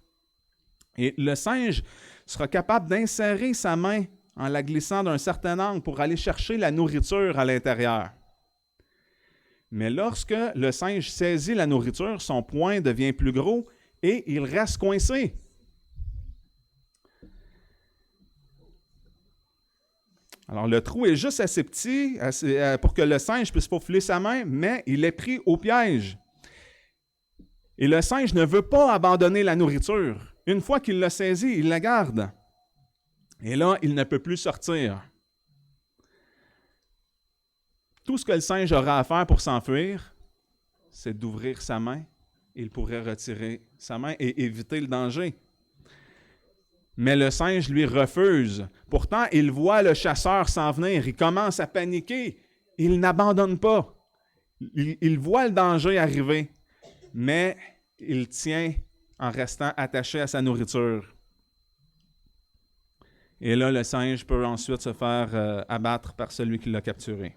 Et le singe sera capable d'insérer sa main en la glissant d'un certain angle pour aller chercher la nourriture à l'intérieur. Mais lorsque le singe saisit la nourriture, son poing devient plus gros et il reste coincé. Alors, le trou est juste assez petit pour que le singe puisse faufiler sa main, mais il est pris au piège. Et le singe ne veut pas abandonner la nourriture. Une fois qu'il l'a saisie, il la garde. Et là, il ne peut plus sortir. Tout ce que le singe aura à faire pour s'enfuir, c'est d'ouvrir sa main. Il pourrait retirer sa main et éviter le danger. Mais le singe lui refuse. Pourtant, il voit le chasseur s'en venir. Il commence à paniquer. Il n'abandonne pas. Il voit le danger arriver, mais il tient en restant attaché à sa nourriture. Et là, le singe peut ensuite se faire abattre par celui qui l'a capturé.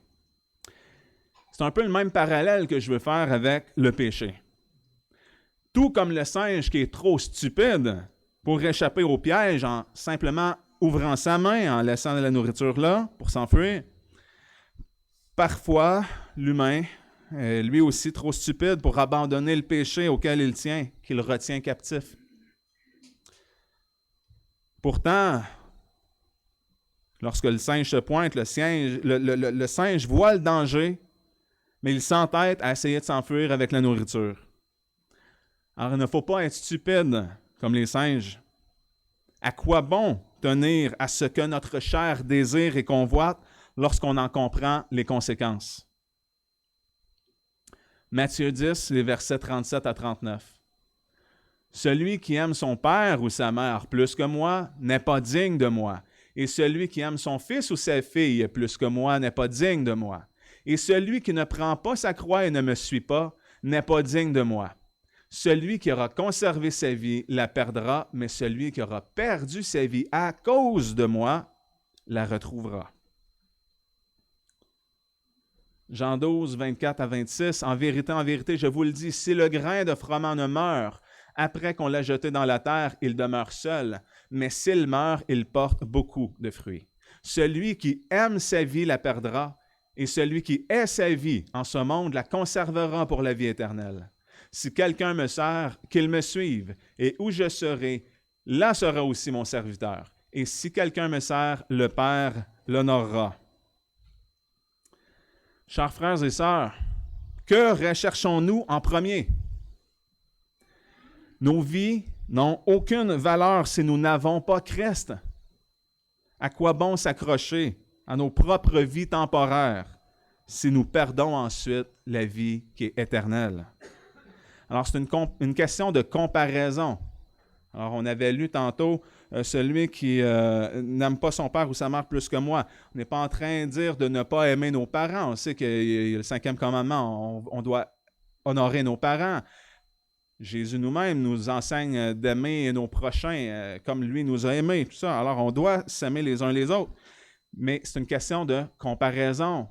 C'est un peu le même parallèle que je veux faire avec le péché. Tout comme le singe qui est trop stupide pour échapper au piège en simplement ouvrant sa main, en laissant la nourriture là pour s'enfuir, parfois, l'humain est lui aussi trop stupide pour abandonner le péché auquel il tient, qu'il retient captif. Pourtant, lorsque le singe se pointe, le singe voit le danger, mais il s'entête à essayer de s'enfuir avec la nourriture. Alors, il ne faut pas être stupide comme les singes. À quoi bon tenir à ce que notre chair désire et convoite lorsqu'on en comprend les conséquences? Matthieu 10, les versets 37 à 39. Celui qui aime son père ou sa mère plus que moi n'est pas digne de moi. Et celui qui aime son fils ou sa fille plus que moi n'est pas digne de moi. Et celui qui ne prend pas sa croix et ne me suit pas n'est pas digne de moi. Celui qui aura conservé sa vie la perdra, mais celui qui aura perdu sa vie à cause de moi la retrouvera. Jean 12, 24 à 26, en vérité, je vous le dis, si le grain de froment ne meurt, après qu'on l'a jeté dans la terre, il demeure seul, mais s'il meurt, il porte beaucoup de fruits. Celui qui aime sa vie la perdra, et celui qui hait sa vie en ce monde la conservera pour la vie éternelle. Si quelqu'un me sert, qu'il me suive, et où je serai, là sera aussi mon serviteur. Et si quelqu'un me sert, le Père l'honorera. Chers frères et sœurs, que recherchons-nous en premier? Nos vies n'ont aucune valeur si nous n'avons pas Christ. À quoi bon s'accrocher à nos propres vies temporaires si nous perdons ensuite la vie qui est éternelle? Alors, c'est une question de comparaison. Alors, on avait lu tantôt celui qui n'aime pas son père ou sa mère plus que moi. On n'est pas en train de dire de ne pas aimer nos parents. On sait qu'il y a le 5e commandement, on doit honorer nos parents. Jésus nous-mêmes nous enseigne d'aimer nos prochains comme lui nous a aimés, tout ça. Alors, on doit s'aimer les uns les autres. Mais c'est une question de comparaison.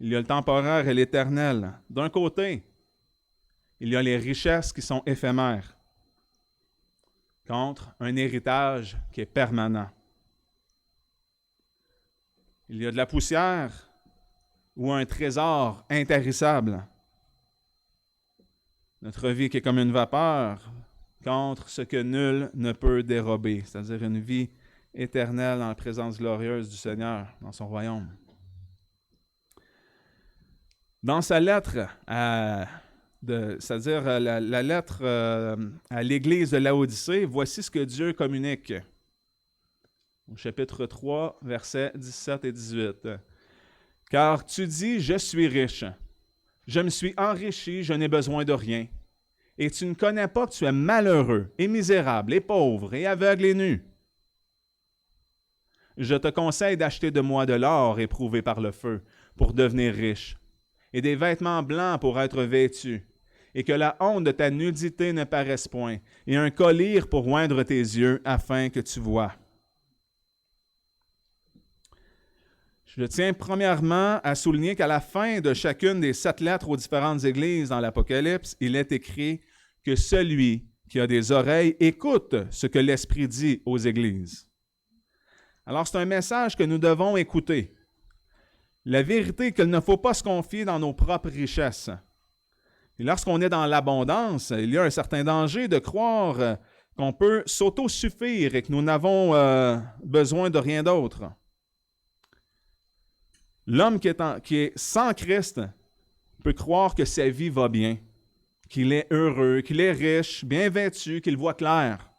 Il y a le temporaire et l'éternel. D'un côté, il y a les richesses qui sont éphémères, contre un héritage qui est permanent. Il y a de la poussière ou un trésor intarissable. Notre vie qui est comme une vapeur contre ce que nul ne peut dérober, c'est-à-dire une vie éternelle dans la présence glorieuse du Seigneur, dans son royaume. Dans sa lettre, c'est-à-dire la lettre à l'Église de Laodicée, voici ce que Dieu communique. Au chapitre 3, versets 17 et 18. « Car tu dis, je suis riche, je me suis enrichi, je n'ai besoin de rien. Et tu ne connais pas que tu es malheureux et misérable et pauvre et aveugle et nu. Je te conseille d'acheter de moi de l'or éprouvé par le feu pour devenir riche, et des vêtements blancs pour être vêtus, et que la honte de ta nudité ne paraisse point, et un collier pour oindre tes yeux, afin que tu vois. » Je tiens premièrement à souligner qu'à la fin de chacune des 7 lettres aux différentes églises dans l'Apocalypse, il est écrit que celui qui a des oreilles écoute ce que l'Esprit dit aux églises. Alors, c'est un message que nous devons écouter. La vérité est qu'il ne faut pas se confier dans nos propres richesses. Et lorsqu'on est dans l'abondance, il y a un certain danger de croire qu'on peut s'autosuffire et que nous n'avons besoin de rien d'autre. L'homme qui est sans Christ peut croire que sa vie va bien, qu'il est heureux, qu'il est riche, bien vêtu, qu'il voit clair.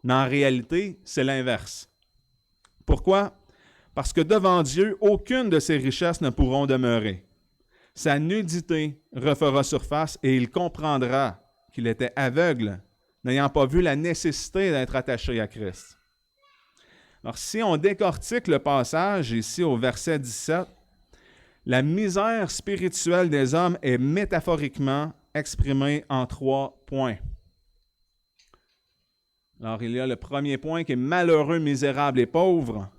Mais en réalité, c'est l'inverse. Pourquoi? Parce que devant Dieu, aucune de ses richesses ne pourront demeurer. Sa nudité refera surface et il comprendra qu'il était aveugle, n'ayant pas vu la nécessité d'être attaché à Christ. Alors, si on décortique le passage ici au verset 17, la misère spirituelle des hommes est métaphoriquement exprimée en 3 points. Alors, il y a le premier point qui est malheureux, misérable et pauvre.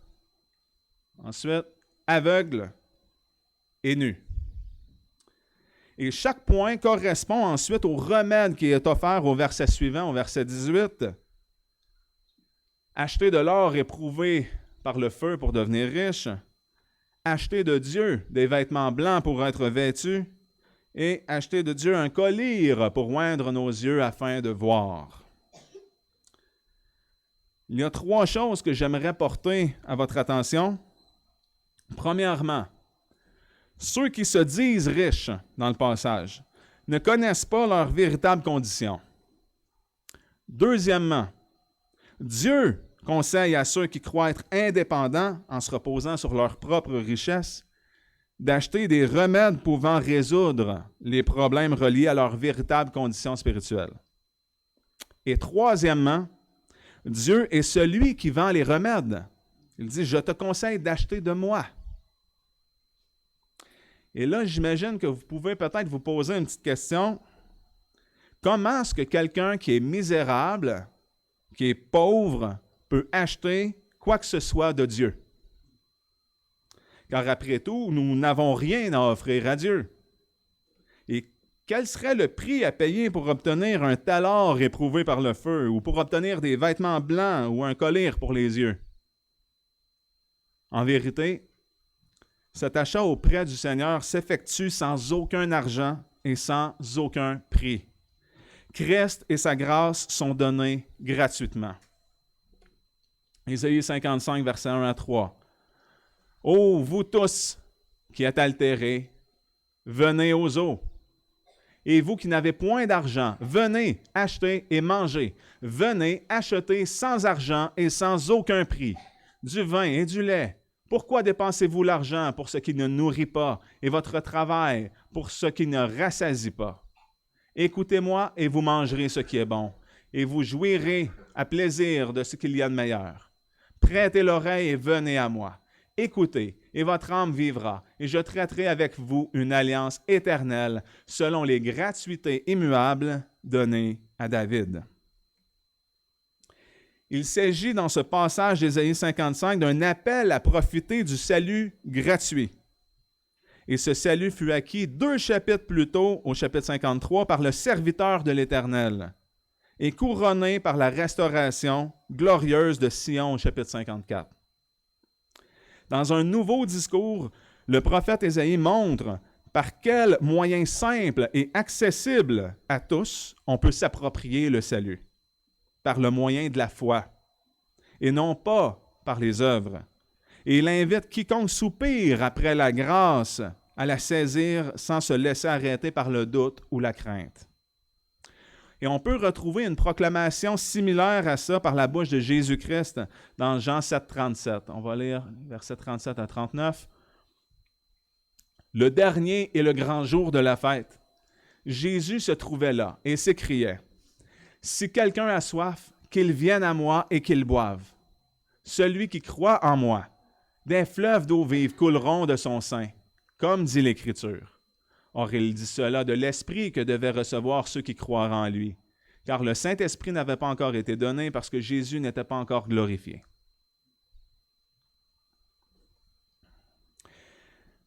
Ensuite, aveugle et nu. Et chaque point correspond ensuite au remède qui est offert au verset suivant, au verset 18. Acheter de l'or éprouvé par le feu pour devenir riche. Acheter de Dieu des vêtements blancs pour être vêtus. Et acheter de Dieu un collier pour oindre nos yeux afin de voir. Il y a 3 choses que j'aimerais porter à votre attention. Premièrement, ceux qui se disent riches dans le passage ne connaissent pas leur véritable condition. Deuxièmement, Dieu conseille à ceux qui croient être indépendants en se reposant sur leur propre richesse d'acheter des remèdes pouvant résoudre les problèmes reliés à leur véritable condition spirituelle. Et troisièmement, Dieu est celui qui vend les remèdes. Il dit, je te conseille d'acheter de moi. Et là, j'imagine que vous pouvez peut-être vous poser une petite question. Comment est-ce que quelqu'un qui est misérable, qui est pauvre, peut acheter quoi que ce soit de Dieu? Car après tout, nous n'avons rien à offrir à Dieu. Et quel serait le prix à payer pour obtenir un tel or éprouvé par le feu, ou pour obtenir des vêtements blancs ou un collier pour les yeux? En vérité, cet achat auprès du Seigneur s'effectue sans aucun argent et sans aucun prix. Christ et sa grâce sont donnés gratuitement. Ésaïe 55, versets 1 à 3. « Ô vous tous qui êtes altérés, venez aux eaux. Et vous qui n'avez point d'argent, venez acheter et manger. Venez acheter sans argent et sans aucun prix du vin et du lait. Pourquoi dépensez-vous l'argent pour ce qui ne nourrit pas et votre travail pour ce qui ne rassasie pas? Écoutez-moi et vous mangerez ce qui est bon, et vous jouirez à plaisir de ce qu'il y a de meilleur. Prêtez l'oreille et venez à moi. Écoutez, et votre âme vivra, et je traiterai avec vous une alliance éternelle selon les gratuités immuables données à David. Il s'agit dans ce passage d'Ésaïe 55 d'un appel à profiter du salut gratuit. Et ce salut fut acquis 2 chapitres plus tôt, au chapitre 53, par le serviteur de l'Éternel, et couronné par la restauration glorieuse de Sion, au chapitre 54. Dans un nouveau discours, le prophète Ésaïe montre par quels moyens simples et accessibles à tous on peut s'approprier le salut. Par le moyen de la foi, et non pas par les œuvres. Et il invite quiconque soupire après la grâce à la saisir sans se laisser arrêter par le doute ou la crainte. Et on peut retrouver une proclamation similaire à ça par la bouche de Jésus-Christ dans Jean 7, 37. On va lire versets 37 à 39. « Le dernier et le grand jour de la fête, Jésus se trouvait là et s'écriait, « Si quelqu'un a soif, qu'il vienne à moi et qu'il boive. Celui qui croit en moi, des fleuves d'eau vive couleront de son sein, comme dit l'Écriture. Or, il dit cela de l'Esprit que devaient recevoir ceux qui croiront en lui, car le Saint-Esprit n'avait pas encore été donné parce que Jésus n'était pas encore glorifié. »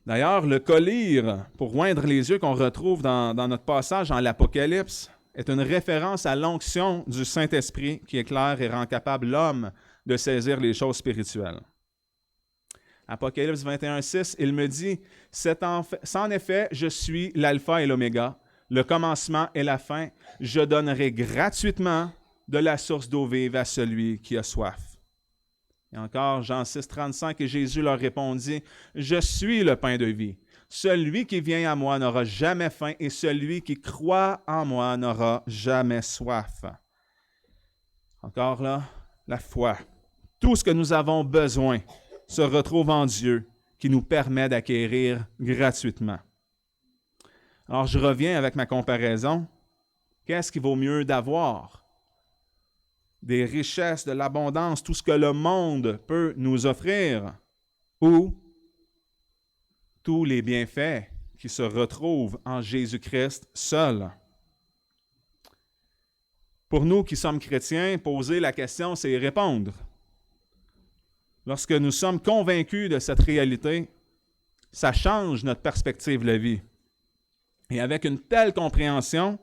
D'ailleurs, le collier pour oindre les yeux qu'on retrouve dans notre passage dans l'Apocalypse est une référence à l'onction du Saint-Esprit qui éclaire et rend capable l'homme de saisir les choses spirituelles. Apocalypse 21, 6, il me dit « C'est en effet, je suis l'alpha et l'oméga, le commencement et la fin. Je donnerai gratuitement de la source d'eau vive à celui qui a soif. » Et encore, Jean 6, 35, et Jésus leur répondit « Je suis le pain de vie. Celui qui vient à moi n'aura jamais faim et celui qui croit en moi n'aura jamais soif. Encore là, la foi. Tout ce que nous avons besoin se retrouve en Dieu qui nous permet d'acquérir gratuitement. Alors, je reviens avec ma comparaison. Qu'est-ce qui vaut mieux d'avoir? Des richesses, de l'abondance, tout ce que le monde peut nous offrir, ou tous les bienfaits qui se retrouvent en Jésus-Christ seul. Pour nous qui sommes chrétiens, poser la question, c'est y répondre. Lorsque nous sommes convaincus de cette réalité, ça change notre perspective de la vie. Et avec une telle compréhension,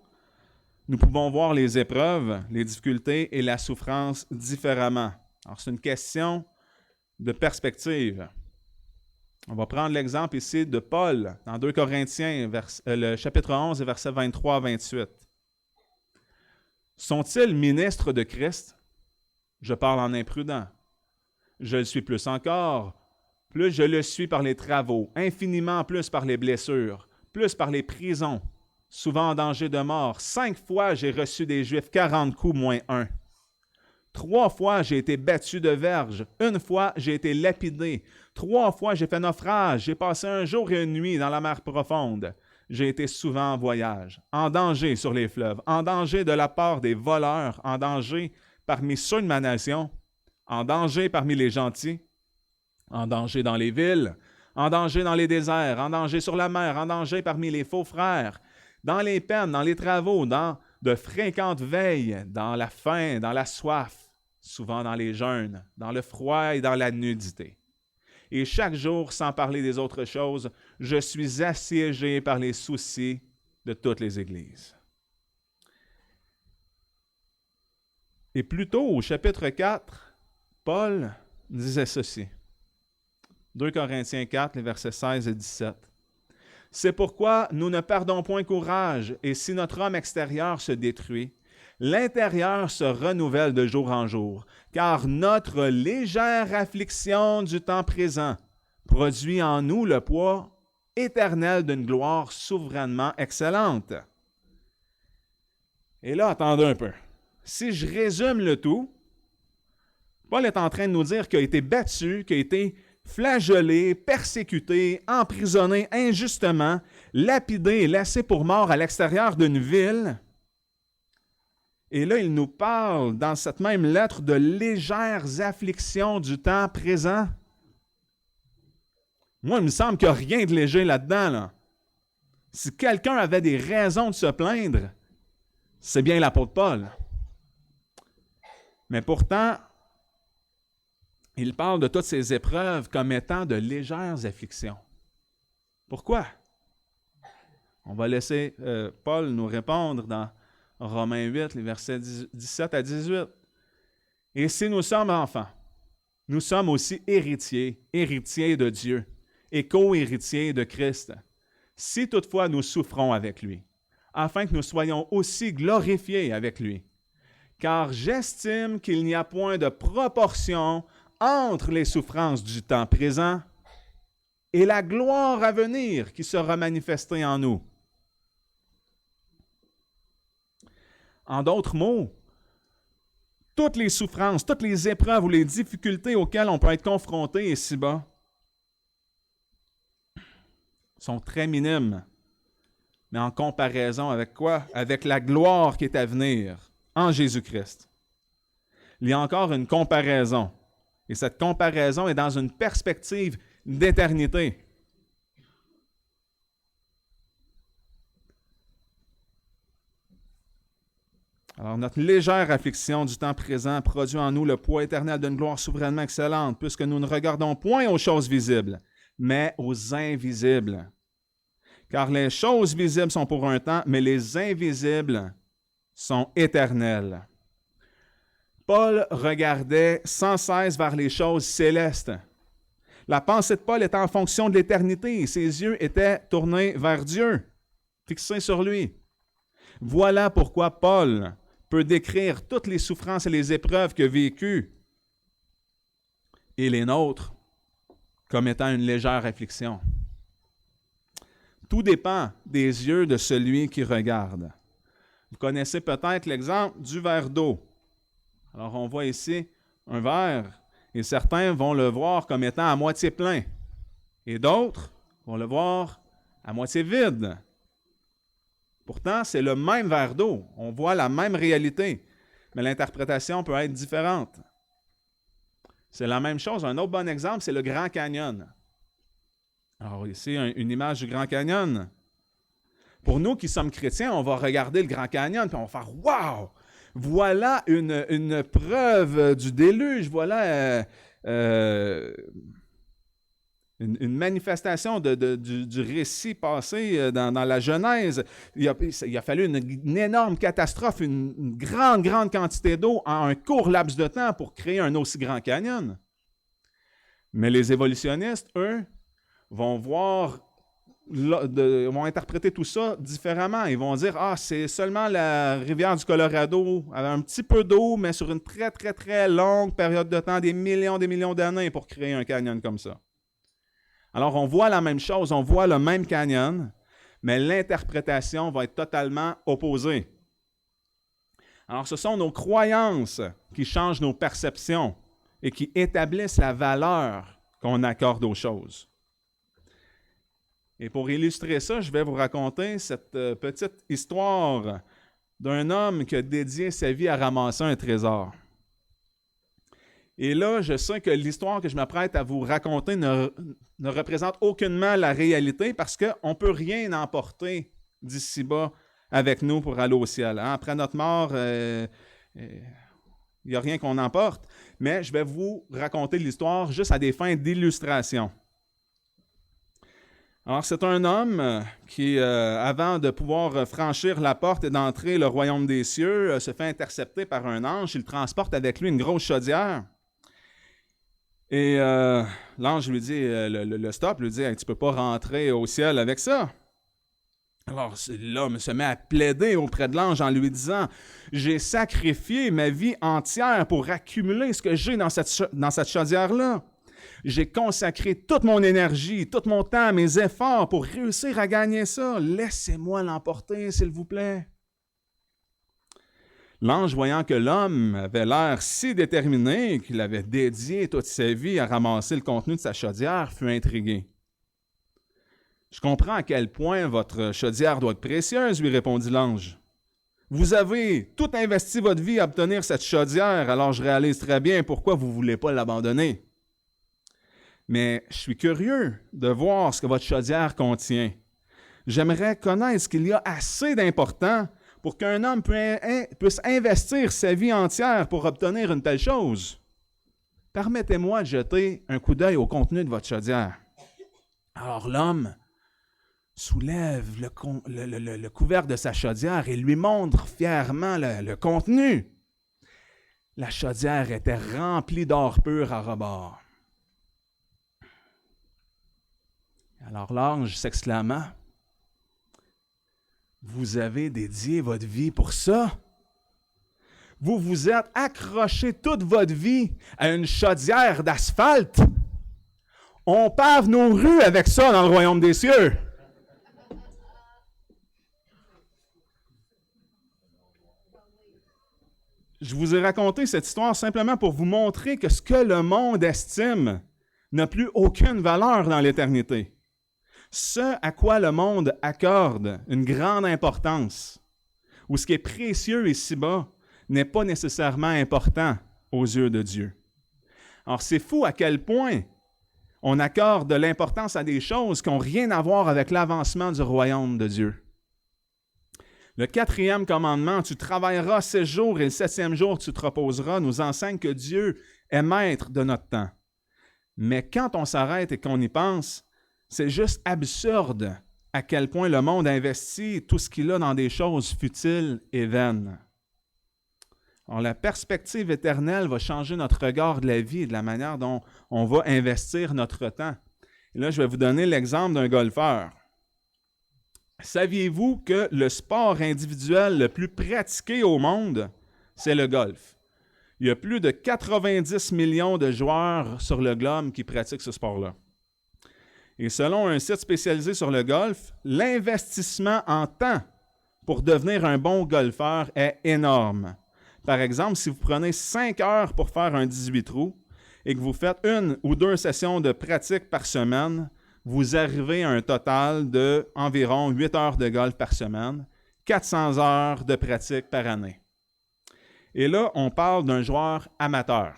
nous pouvons voir les épreuves, les difficultés et la souffrance différemment. Alors, c'est une question de perspective. On va prendre l'exemple ici de Paul dans 2 Corinthiens, le chapitre 11, versets 23 à 28. Sont-ils ministres de Christ? Je parle en imprudent. Je le suis plus encore. Plus je le suis par les travaux, infiniment plus par les blessures, plus par les prisons, souvent en danger de mort. 5 fois j'ai reçu des Juifs 40 coups moins 1. 3 fois j'ai été battu de verge. 1 fois j'ai été lapidé. 3 fois j'ai fait naufrage. J'ai passé un jour et une nuit dans la mer profonde. J'ai été souvent en voyage, en danger sur les fleuves, en danger de la part des voleurs, en danger parmi ceux de ma nation, en danger parmi les gentils, en danger dans les villes, en danger dans les déserts, en danger sur la mer, en danger parmi les faux frères, dans les peines, dans les travaux, dans de fréquentes veilles, dans la faim, dans la soif, souvent dans les jeûnes, dans le froid et dans la nudité. Et chaque jour, sans parler des autres choses, je suis assiégé par les soucis de toutes les églises. Et plus tôt, au chapitre 4, Paul disait ceci. 2 Corinthiens 4, les versets 16 et 17. « C'est pourquoi nous ne perdons point courage, et si notre homme extérieur se détruit, l'intérieur se renouvelle de jour en jour, car notre légère affliction du temps présent produit en nous le poids éternel d'une gloire souverainement excellente. » Et là, attendez un peu. Si je résume le tout, Paul est en train de nous dire qu'il a été battu, qu'il a été flagellé, persécuté, emprisonné injustement, lapidé et laissé pour mort à l'extérieur d'une ville. Et là, il nous parle dans cette même lettre de légères afflictions du temps présent. Moi, il me semble qu'il n'y a rien de léger là-dedans. Là. Si quelqu'un avait des raisons de se plaindre, c'est bien l'apôtre Paul. Mais pourtant, il parle de toutes ces épreuves comme étant de légères afflictions. Pourquoi? On va laisser Paul nous répondre dans Romains 8, les versets 17 à 18. « Et si nous sommes enfants, nous sommes aussi héritiers, héritiers de Dieu et co-héritiers de Christ, si toutefois nous souffrons avec lui, afin que nous soyons aussi glorifiés avec lui. Car j'estime qu'il n'y a point de proportion entre les souffrances du temps présent et la gloire à venir qui sera manifestée en nous. » En d'autres mots, toutes les souffrances, toutes les épreuves ou les difficultés auxquelles on peut être confronté ici-bas sont très minimes. Mais en comparaison avec quoi? Avec la gloire qui est à venir en Jésus-Christ. Il y a encore une comparaison. Et cette comparaison est dans une perspective d'éternité. Alors, notre légère affliction du temps présent produit en nous le poids éternel d'une gloire souverainement excellente, puisque nous ne regardons point aux choses visibles, mais aux invisibles. Car les choses visibles sont pour un temps, mais les invisibles sont éternels. Paul regardait sans cesse vers les choses célestes. La pensée de Paul était en fonction de l'éternité. Ses yeux étaient tournés vers Dieu, fixés sur lui. Voilà pourquoi Paul peut décrire toutes les souffrances et les épreuves qu'il a vécues et les nôtres comme étant une légère affliction. Tout dépend des yeux de celui qui regarde. Vous connaissez peut-être l'exemple du verre d'eau. Alors, on voit ici un verre, et certains vont le voir comme étant à moitié plein, et d'autres vont le voir à moitié vide. Pourtant, c'est le même verre d'eau. On voit la même réalité, mais l'interprétation peut être différente. C'est la même chose. Un autre bon exemple, c'est le Grand Canyon. Alors ici, une image du Grand Canyon. Pour nous qui sommes chrétiens, on va regarder le Grand Canyon et on va faire « Wow! Voilà une preuve du déluge. Voilà une manifestation du récit passé dans la Genèse. Il a fallu une énorme catastrophe, une grande quantité d'eau en un court laps de temps pour créer un aussi grand canyon. » Mais les évolutionnistes, eux, vont interpréter tout ça différemment. Ils vont dire « Ah, c'est seulement la rivière du Colorado, avec un petit peu d'eau, mais sur une très longue période de temps, des millions d'années pour créer un canyon comme ça. » Alors, on voit la même chose, on voit le même canyon, mais l'interprétation va être totalement opposée. Alors, ce sont nos croyances qui changent nos perceptions et qui établissent la valeur qu'on accorde aux choses. Et pour illustrer ça, je vais vous raconter cette petite histoire d'un homme qui a dédié sa vie à ramasser un trésor. Et là, je sais que l'histoire que je m'apprête à vous raconter ne représente aucunement la réalité parce qu'on ne peut rien emporter d'ici-bas avec nous pour aller au ciel. Hein? Après notre mort, il n'y a rien qu'on emporte, mais je vais vous raconter l'histoire juste à des fins d'illustration. Alors, c'est un homme qui, avant de pouvoir franchir la porte et d'entrer le royaume des cieux, se fait intercepter par un ange. Il transporte avec lui une grosse chaudière. Et l'ange lui dit, le stop, lui dit hey, « Tu ne peux pas rentrer au ciel avec ça. » Alors l'homme se met à plaider auprès de l'ange en lui disant « J'ai sacrifié ma vie entière pour accumuler ce que j'ai dans cette chaudière-là. J'ai consacré toute mon énergie, tout mon temps, mes efforts pour réussir à gagner ça. Laissez-moi l'emporter, s'il vous plaît. » L'ange, voyant que l'homme avait l'air si déterminé qu'il avait dédié toute sa vie à ramasser le contenu de sa chaudière, fut intrigué. « Je comprends à quel point votre chaudière doit être précieuse, lui répondit l'ange. Vous avez tout investi votre vie à obtenir cette chaudière, alors je réalise très bien pourquoi vous ne voulez pas l'abandonner. Mais je suis curieux de voir ce que votre chaudière contient. J'aimerais connaître ce qu'il y a assez d'important pour qu'un homme puisse investir sa vie entière pour obtenir une telle chose. Permettez-moi de jeter un coup d'œil au contenu de votre chaudière. » Alors l'homme soulève le couvercle de sa chaudière et lui montre fièrement le contenu. La chaudière était remplie d'or pur à rebord. Alors l'ange s'exclama, « Vous avez dédié votre vie pour ça? Vous vous êtes accroché toute votre vie à une chaudière d'asphalte? On pave nos rues avec ça dans le royaume des cieux. » Je vous ai raconté cette histoire simplement pour vous montrer que ce que le monde estime n'a plus aucune valeur dans l'éternité. Ce à quoi le monde accorde une grande importance, ou ce qui est précieux ici-bas, n'est pas nécessairement important aux yeux de Dieu. Alors, c'est fou à quel point on accorde de l'importance à des choses qui n'ont rien à voir avec l'avancement du royaume de Dieu. Le 4e commandement, « Tu travailleras 6 jours et le 7e jour tu te reposeras », nous enseigne que Dieu est maître de notre temps. Mais quand on s'arrête et qu'on y pense, c'est juste absurde à quel point le monde investit tout ce qu'il a dans des choses futiles et vaines. Alors, la perspective éternelle va changer notre regard de la vie et de la manière dont on va investir notre temps. Et là, je vais vous donner l'exemple d'un golfeur. Saviez-vous que le sport individuel le plus pratiqué au monde, c'est le golf? Il y a plus de 90 millions de joueurs sur le globe qui pratiquent ce sport-là. Et selon un site spécialisé sur le golf, l'investissement en temps pour devenir un bon golfeur est énorme. Par exemple, si vous prenez 5 heures pour faire un 18 trous et que vous faites 1 ou 2 sessions de pratique par semaine, vous arrivez à un total d'environ 8 heures de golf par semaine, 400 heures de pratique par année. Et là, on parle d'un joueur amateur.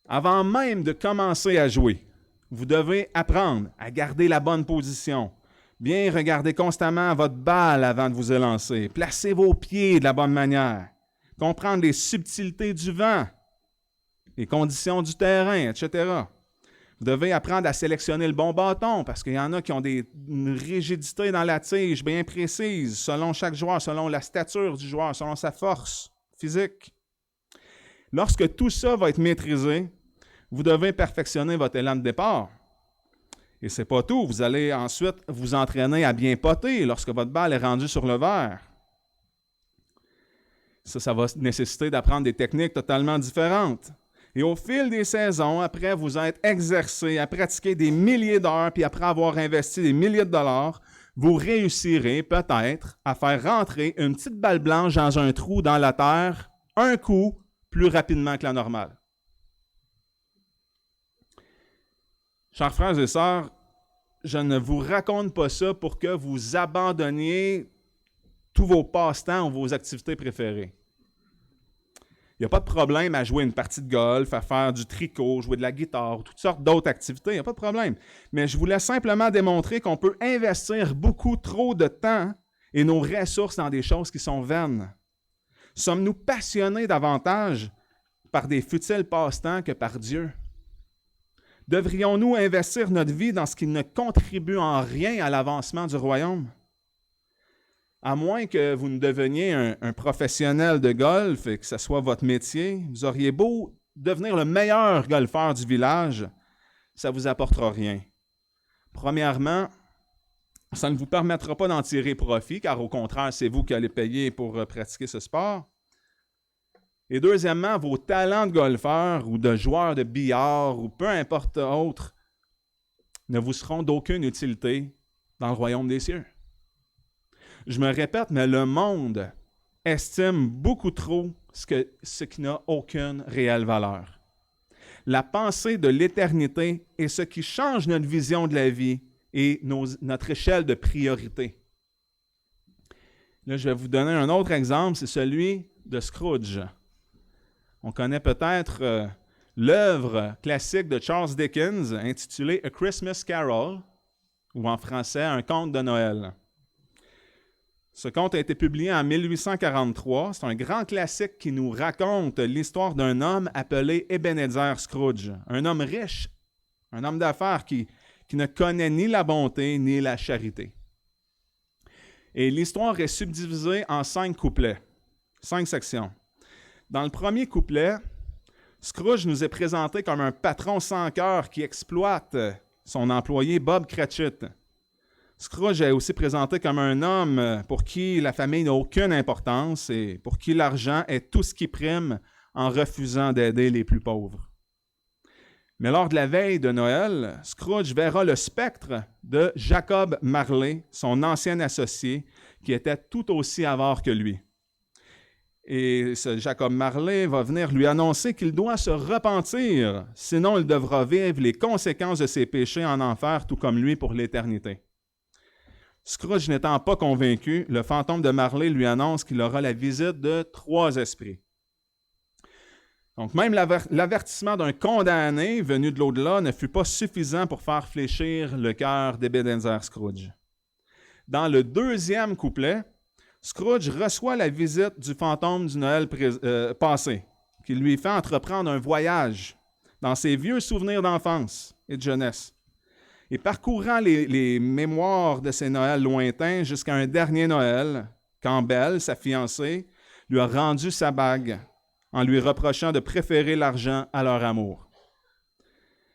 Avant même de commencer à jouer, vous devez apprendre à garder la bonne position, bien regarder constamment votre balle avant de vous élancer, placer vos pieds de la bonne manière, comprendre les subtilités du vent, les conditions du terrain, etc. Vous devez apprendre à sélectionner le bon bâton parce qu'il y en a qui ont une rigidité dans la tige bien précise selon chaque joueur, selon la stature du joueur, selon sa force physique. Lorsque tout ça va être maîtrisé, vous devez perfectionner votre élan de départ. Et ce n'est pas tout. Vous allez ensuite vous entraîner à bien potter lorsque votre balle est rendue sur le verre. Ça va nécessiter d'apprendre des techniques totalement différentes. Et au fil des saisons, après vous être exercé à pratiquer des milliers d'heures, puis après avoir investi des milliers de dollars, vous réussirez peut-être à faire rentrer une petite balle blanche dans un trou dans la terre un coup plus rapidement que la normale. Chers frères et sœurs, je ne vous raconte pas ça pour que vous abandonniez tous vos passe-temps ou vos activités préférées. Il n'y a pas de problème à jouer une partie de golf, à faire du tricot, jouer de la guitare, toutes sortes d'autres activités, il n'y a pas de problème. Mais je voulais simplement démontrer qu'on peut investir beaucoup trop de temps et nos ressources dans des choses qui sont vaines. Sommes-nous passionnés davantage par des futiles passe-temps que par Dieu? Devrions-nous investir notre vie dans ce qui ne contribue en rien à l'avancement du royaume? À moins que vous ne deveniez un professionnel de golf et que ce soit votre métier, vous auriez beau devenir le meilleur golfeur du village, ça ne vous apportera rien. Premièrement, ça ne vous permettra pas d'en tirer profit, car au contraire, c'est vous qui allez payer pour pratiquer ce sport. Et deuxièmement, vos talents de golfeur ou de joueur de billard ou peu importe autre ne vous seront d'aucune utilité dans le royaume des cieux. Je me répète, mais le monde estime beaucoup trop ce qui n'a aucune réelle valeur. La pensée de l'éternité est ce qui change notre vision de la vie et notre échelle de priorité. Là, je vais vous donner un autre exemple, c'est celui de Scrooge. On connaît peut-être l'œuvre classique de Charles Dickens intitulée A Christmas Carol, ou en français, Un conte de Noël. Ce conte a été publié en 1843. C'est un grand classique qui nous raconte l'histoire d'un homme appelé Ebenezer Scrooge, un homme riche, un homme d'affaires qui ne connaît ni la bonté ni la charité. Et l'histoire est subdivisée en 5 couplets, 5 sections. Dans le premier couplet, Scrooge nous est présenté comme un patron sans cœur qui exploite son employé Bob Cratchit. Scrooge est aussi présenté comme un homme pour qui la famille n'a aucune importance et pour qui l'argent est tout ce qui prime en refusant d'aider les plus pauvres. Mais lors de la veille de Noël, Scrooge verra le spectre de Jacob Marley, son ancien associé, qui était tout aussi avare que lui. Et ce Jacob Marley va venir lui annoncer qu'il doit se repentir, sinon il devra vivre les conséquences de ses péchés en enfer, tout comme lui pour l'éternité. Scrooge n'étant pas convaincu, le fantôme de Marley lui annonce qu'il aura la visite de 3 esprits. Donc même l'avertissement d'un condamné venu de l'au-delà ne fut pas suffisant pour faire fléchir le cœur d'Ebenezer Scrooge. Dans le deuxième couplet, Scrooge reçoit la visite du fantôme du Noël passé, qui lui fait entreprendre un voyage dans ses vieux souvenirs d'enfance et de jeunesse. Et parcourant les mémoires de ces Noëls lointains jusqu'à un dernier Noël, quand Belle, sa fiancée, lui a rendu sa bague en lui reprochant de préférer l'argent à leur amour.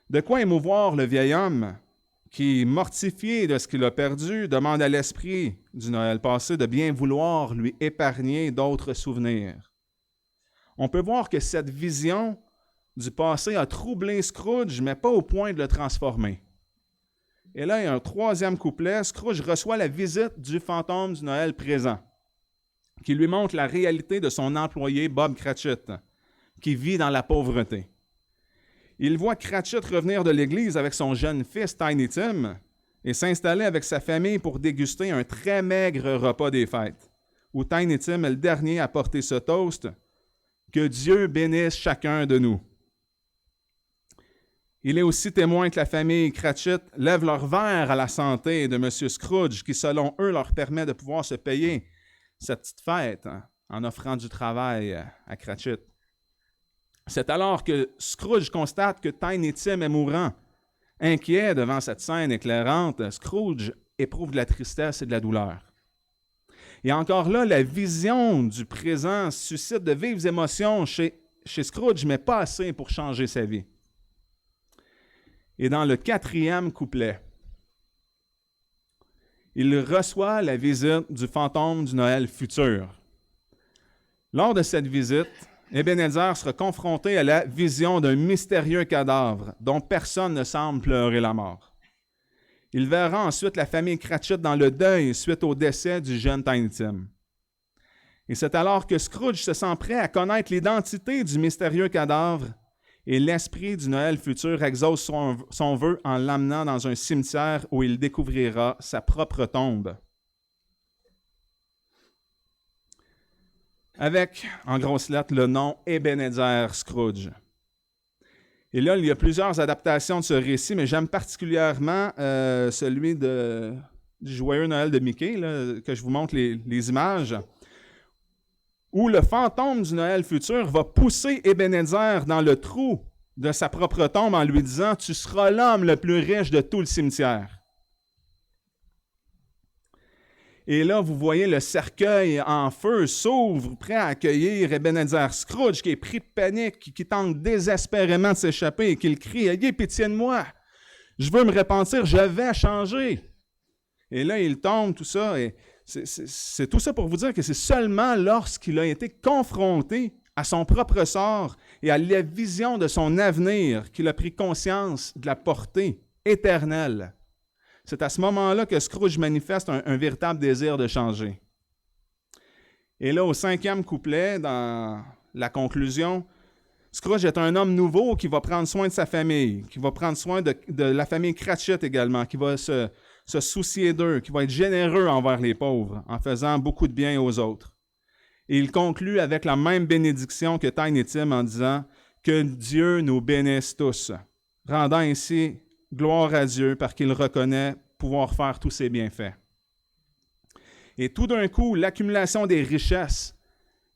De quoi émouvoir le vieil homme qui, mortifié de ce qu'il a perdu, demande à l'esprit du Noël passé de bien vouloir lui épargner d'autres souvenirs. On peut voir que cette vision du passé a troublé Scrooge, mais pas au point de le transformer. Et là, il y a un troisième couplet. Scrooge reçoit la visite du fantôme du Noël présent, qui lui montre la réalité de son employé Bob Cratchit, qui vit dans la pauvreté. Il voit Cratchit revenir de l'église avec son jeune fils Tiny Tim et s'installer avec sa famille pour déguster un très maigre repas des fêtes, où Tiny Tim est le dernier à porter ce toast « Que Dieu bénisse chacun de nous ». Il est aussi témoin que la famille Cratchit lève leur verre à la santé de M. Scrooge, qui, selon eux, leur permet de pouvoir se payer cette petite fête en offrant du travail à Cratchit. C'est alors que Scrooge constate que Tiny Tim est mourant. Inquiet devant cette scène éclairante, Scrooge éprouve de la tristesse et de la douleur. Et encore là, la vision du présent suscite de vives émotions chez Scrooge, mais pas assez pour changer sa vie. Et dans le 4e couplet, il reçoit la visite du fantôme du Noël futur. Lors de cette visite, Ebenezer sera confronté à la vision d'un mystérieux cadavre dont personne ne semble pleurer la mort. Il verra ensuite la famille Cratchit dans le deuil suite au décès du jeune Tiny Tim. Et c'est alors que Scrooge se sent prêt à connaître l'identité du mystérieux cadavre et l'esprit du Noël futur exauce son vœu en l'amenant dans un cimetière où il découvrira sa propre tombe. Avec, en grosses lettres, le nom Ebenezer Scrooge. Et là, il y a plusieurs adaptations de ce récit, mais j'aime particulièrement celui du Joyeux Noël de Mickey, là, que je vous montre les images, où le fantôme du Noël futur va pousser Ebenezer dans le trou de sa propre tombe en lui disant « Tu seras l'homme le plus riche de tout le cimetière ». Et là, vous voyez le cercueil en feu s'ouvre, prêt à accueillir Ebenezer Scrooge, qui est pris de panique, qui tente désespérément de s'échapper et qui crie « Ayez pitié de moi! Je veux me repentir, je vais changer! » Et là, il tombe, tout ça, et c'est tout ça pour vous dire que c'est seulement lorsqu'il a été confronté à son propre sort et à la vision de son avenir qu'il a pris conscience de la portée éternelle. C'est à ce moment-là que Scrooge manifeste un véritable désir de changer. Et là, au 5e couplet, dans la conclusion, Scrooge est un homme nouveau qui va prendre soin de sa famille, qui va prendre soin de la famille Cratchit également, qui va se soucier d'eux, qui va être généreux envers les pauvres, en faisant beaucoup de bien aux autres. Et il conclut avec la même bénédiction que Tiny Tim en disant « Que Dieu nous bénisse tous », rendant ainsi gloire à Dieu parce qu'il reconnaît pouvoir faire tous ses bienfaits. Et tout d'un coup, l'accumulation des richesses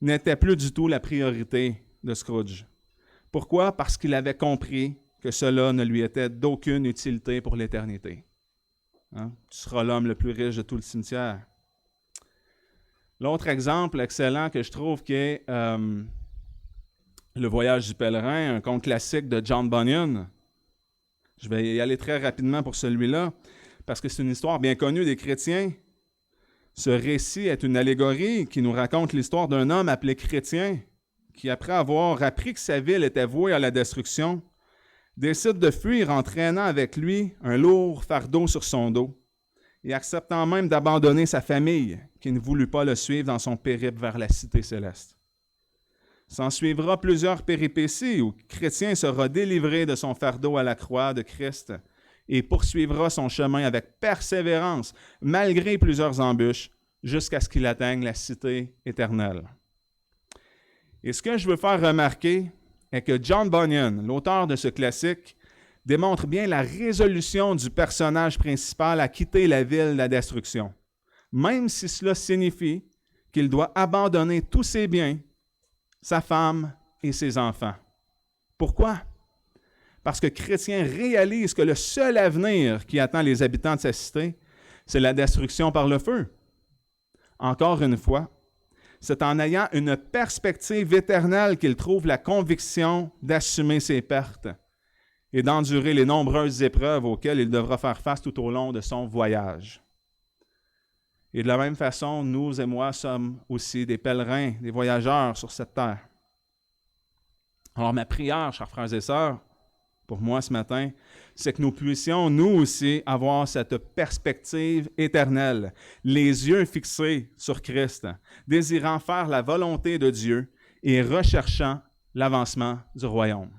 n'était plus du tout la priorité de Scrooge. Pourquoi? Parce qu'il avait compris que cela ne lui était d'aucune utilité pour l'éternité. Hein? Tu seras l'homme le plus riche de tout le cimetière. L'autre exemple excellent que je trouve qui est Le Voyage du pèlerin, un conte classique de John Bunyan. Je vais y aller très rapidement pour celui-là, parce que c'est une histoire bien connue des chrétiens. Ce récit est une allégorie qui nous raconte l'histoire d'un homme appelé Chrétien, qui, après avoir appris que sa ville était vouée à la destruction, décide de fuir en traînant avec lui un lourd fardeau sur son dos, et acceptant même d'abandonner sa famille, qui ne voulut pas le suivre dans son périple vers la cité céleste. S'en suivra plusieurs péripéties où Chrétien sera délivré de son fardeau à la croix de Christ et poursuivra son chemin avec persévérance, malgré plusieurs embûches, jusqu'à ce qu'il atteigne la cité éternelle. Et ce que je veux faire remarquer est que John Bunyan, l'auteur de ce classique, démontre bien la résolution du personnage principal à quitter la ville de la destruction, même si cela signifie qu'il doit abandonner tous ses biens, sa femme et ses enfants. Pourquoi? Parce que Chrétien réalise que le seul avenir qui attend les habitants de sa cité, c'est la destruction par le feu. Encore une fois, c'est en ayant une perspective éternelle qu'il trouve la conviction d'assumer ses pertes et d'endurer les nombreuses épreuves auxquelles il devra faire face tout au long de son voyage. Et de la même façon, nous et moi sommes aussi des pèlerins, des voyageurs sur cette terre. Alors ma prière, chers frères et sœurs, pour moi ce matin, c'est que nous puissions, nous aussi, avoir cette perspective éternelle, les yeux fixés sur Christ, désirant faire la volonté de Dieu et recherchant l'avancement du royaume.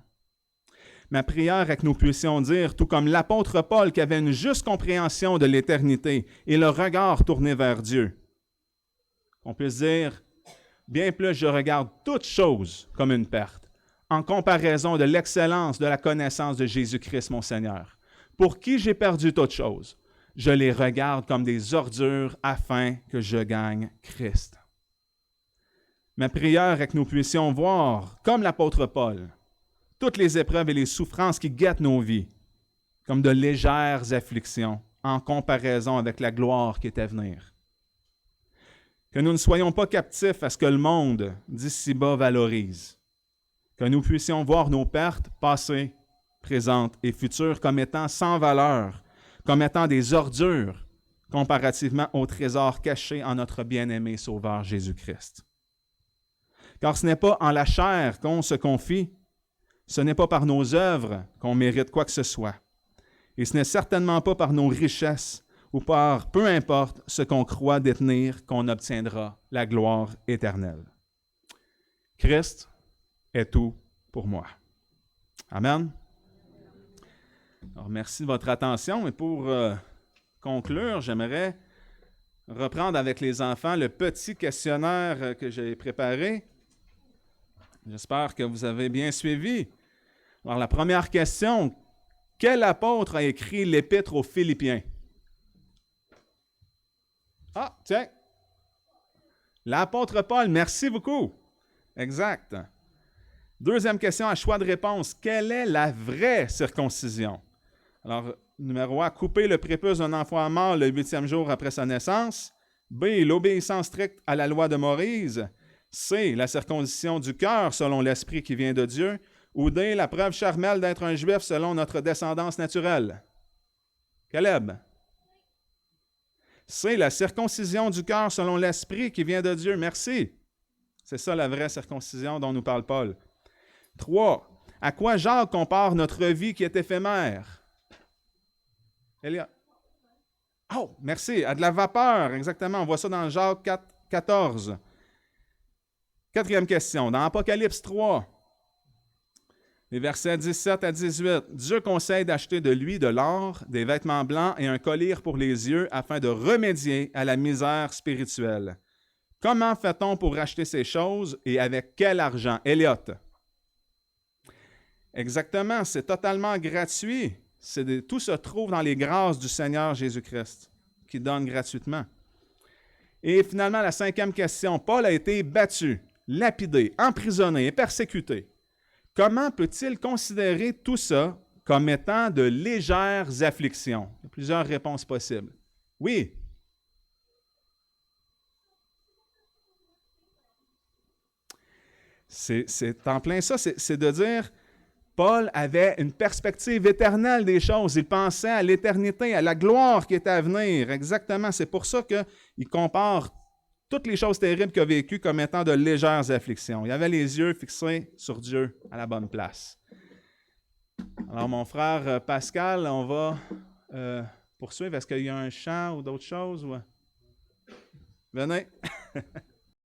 Ma prière est que nous puissions dire, tout comme l'apôtre Paul qui avait une juste compréhension de l'éternité et le regard tourné vers Dieu, qu'on puisse dire, bien plus je regarde toute chose comme une perte, en comparaison de l'excellence de la connaissance de Jésus-Christ, mon Seigneur. Pour qui j'ai perdu toutes choses, je les regarde comme des ordures afin que je gagne Christ. Ma prière est que nous puissions voir, comme l'apôtre Paul, toutes les épreuves et les souffrances qui guettent nos vies, comme de légères afflictions en comparaison avec la gloire qui est à venir. Que nous ne soyons pas captifs à ce que le monde d'ici-bas valorise. Que nous puissions voir nos pertes passées, présentes et futures comme étant sans valeur, comme étant des ordures comparativement au trésor caché en notre bien-aimé Sauveur Jésus-Christ. Car ce n'est pas en la chair qu'on se confie, ce n'est pas par nos œuvres qu'on mérite quoi que ce soit. Et ce n'est certainement pas par nos richesses ou par peu importe ce qu'on croit détenir qu'on obtiendra la gloire éternelle. Christ est tout pour moi. Amen. Alors, merci de votre attention. Et pour conclure, j'aimerais reprendre avec les enfants le petit questionnaire que j'ai préparé. J'espère que vous avez bien suivi. Alors, la première question, quel apôtre a écrit l'Épître aux Philippiens? Ah, tiens! L'apôtre Paul, merci beaucoup. Exact. Deuxième question à choix de réponse, quelle est la vraie circoncision? Alors, numéro A, couper le prépuce d'un enfant mort le 8e jour après sa naissance. B, l'obéissance stricte à la loi de Moïse. C, la circoncision du cœur selon l'Esprit qui vient de Dieu. Ou D, la preuve charnelle d'être un Juif selon notre descendance naturelle. Caleb. C, la circoncision du cœur selon l'Esprit qui vient de Dieu. Merci. C'est ça la vraie circoncision dont nous parle Paul. 3. À quoi Jacques compare notre vie qui est éphémère? Elia. Oh, merci. À de la vapeur, exactement. On voit ça dans Jacques 4, 14. Quatrième question. Dans Apocalypse 3, les versets 17 à 18. Dieu conseille d'acheter de lui de l'or, des vêtements blancs et un collier pour les yeux afin de remédier à la misère spirituelle. Comment fait-on pour acheter ces choses et avec quel argent? Elliot. Exactement, c'est totalement gratuit. Tout se trouve dans les grâces du Seigneur Jésus-Christ, qui donne gratuitement. Et finalement, la cinquième question. Paul a été battu, lapidé, emprisonné et persécuté. Comment peut-il considérer tout ça comme étant de légères afflictions? Il y a plusieurs réponses possibles. Oui. C'est en plein ça, c'est de dire, Paul avait une perspective éternelle des choses. Il pensait à l'éternité, à la gloire qui était à venir. Exactement, c'est pour ça qu'il compare toutes les choses terribles qu'il a vécues comme étant de légères afflictions. Il avait les yeux fixés sur Dieu à la bonne place. Alors, mon frère Pascal, on va poursuivre. Est-ce qu'il y a un chant ou d'autres choses? Venez.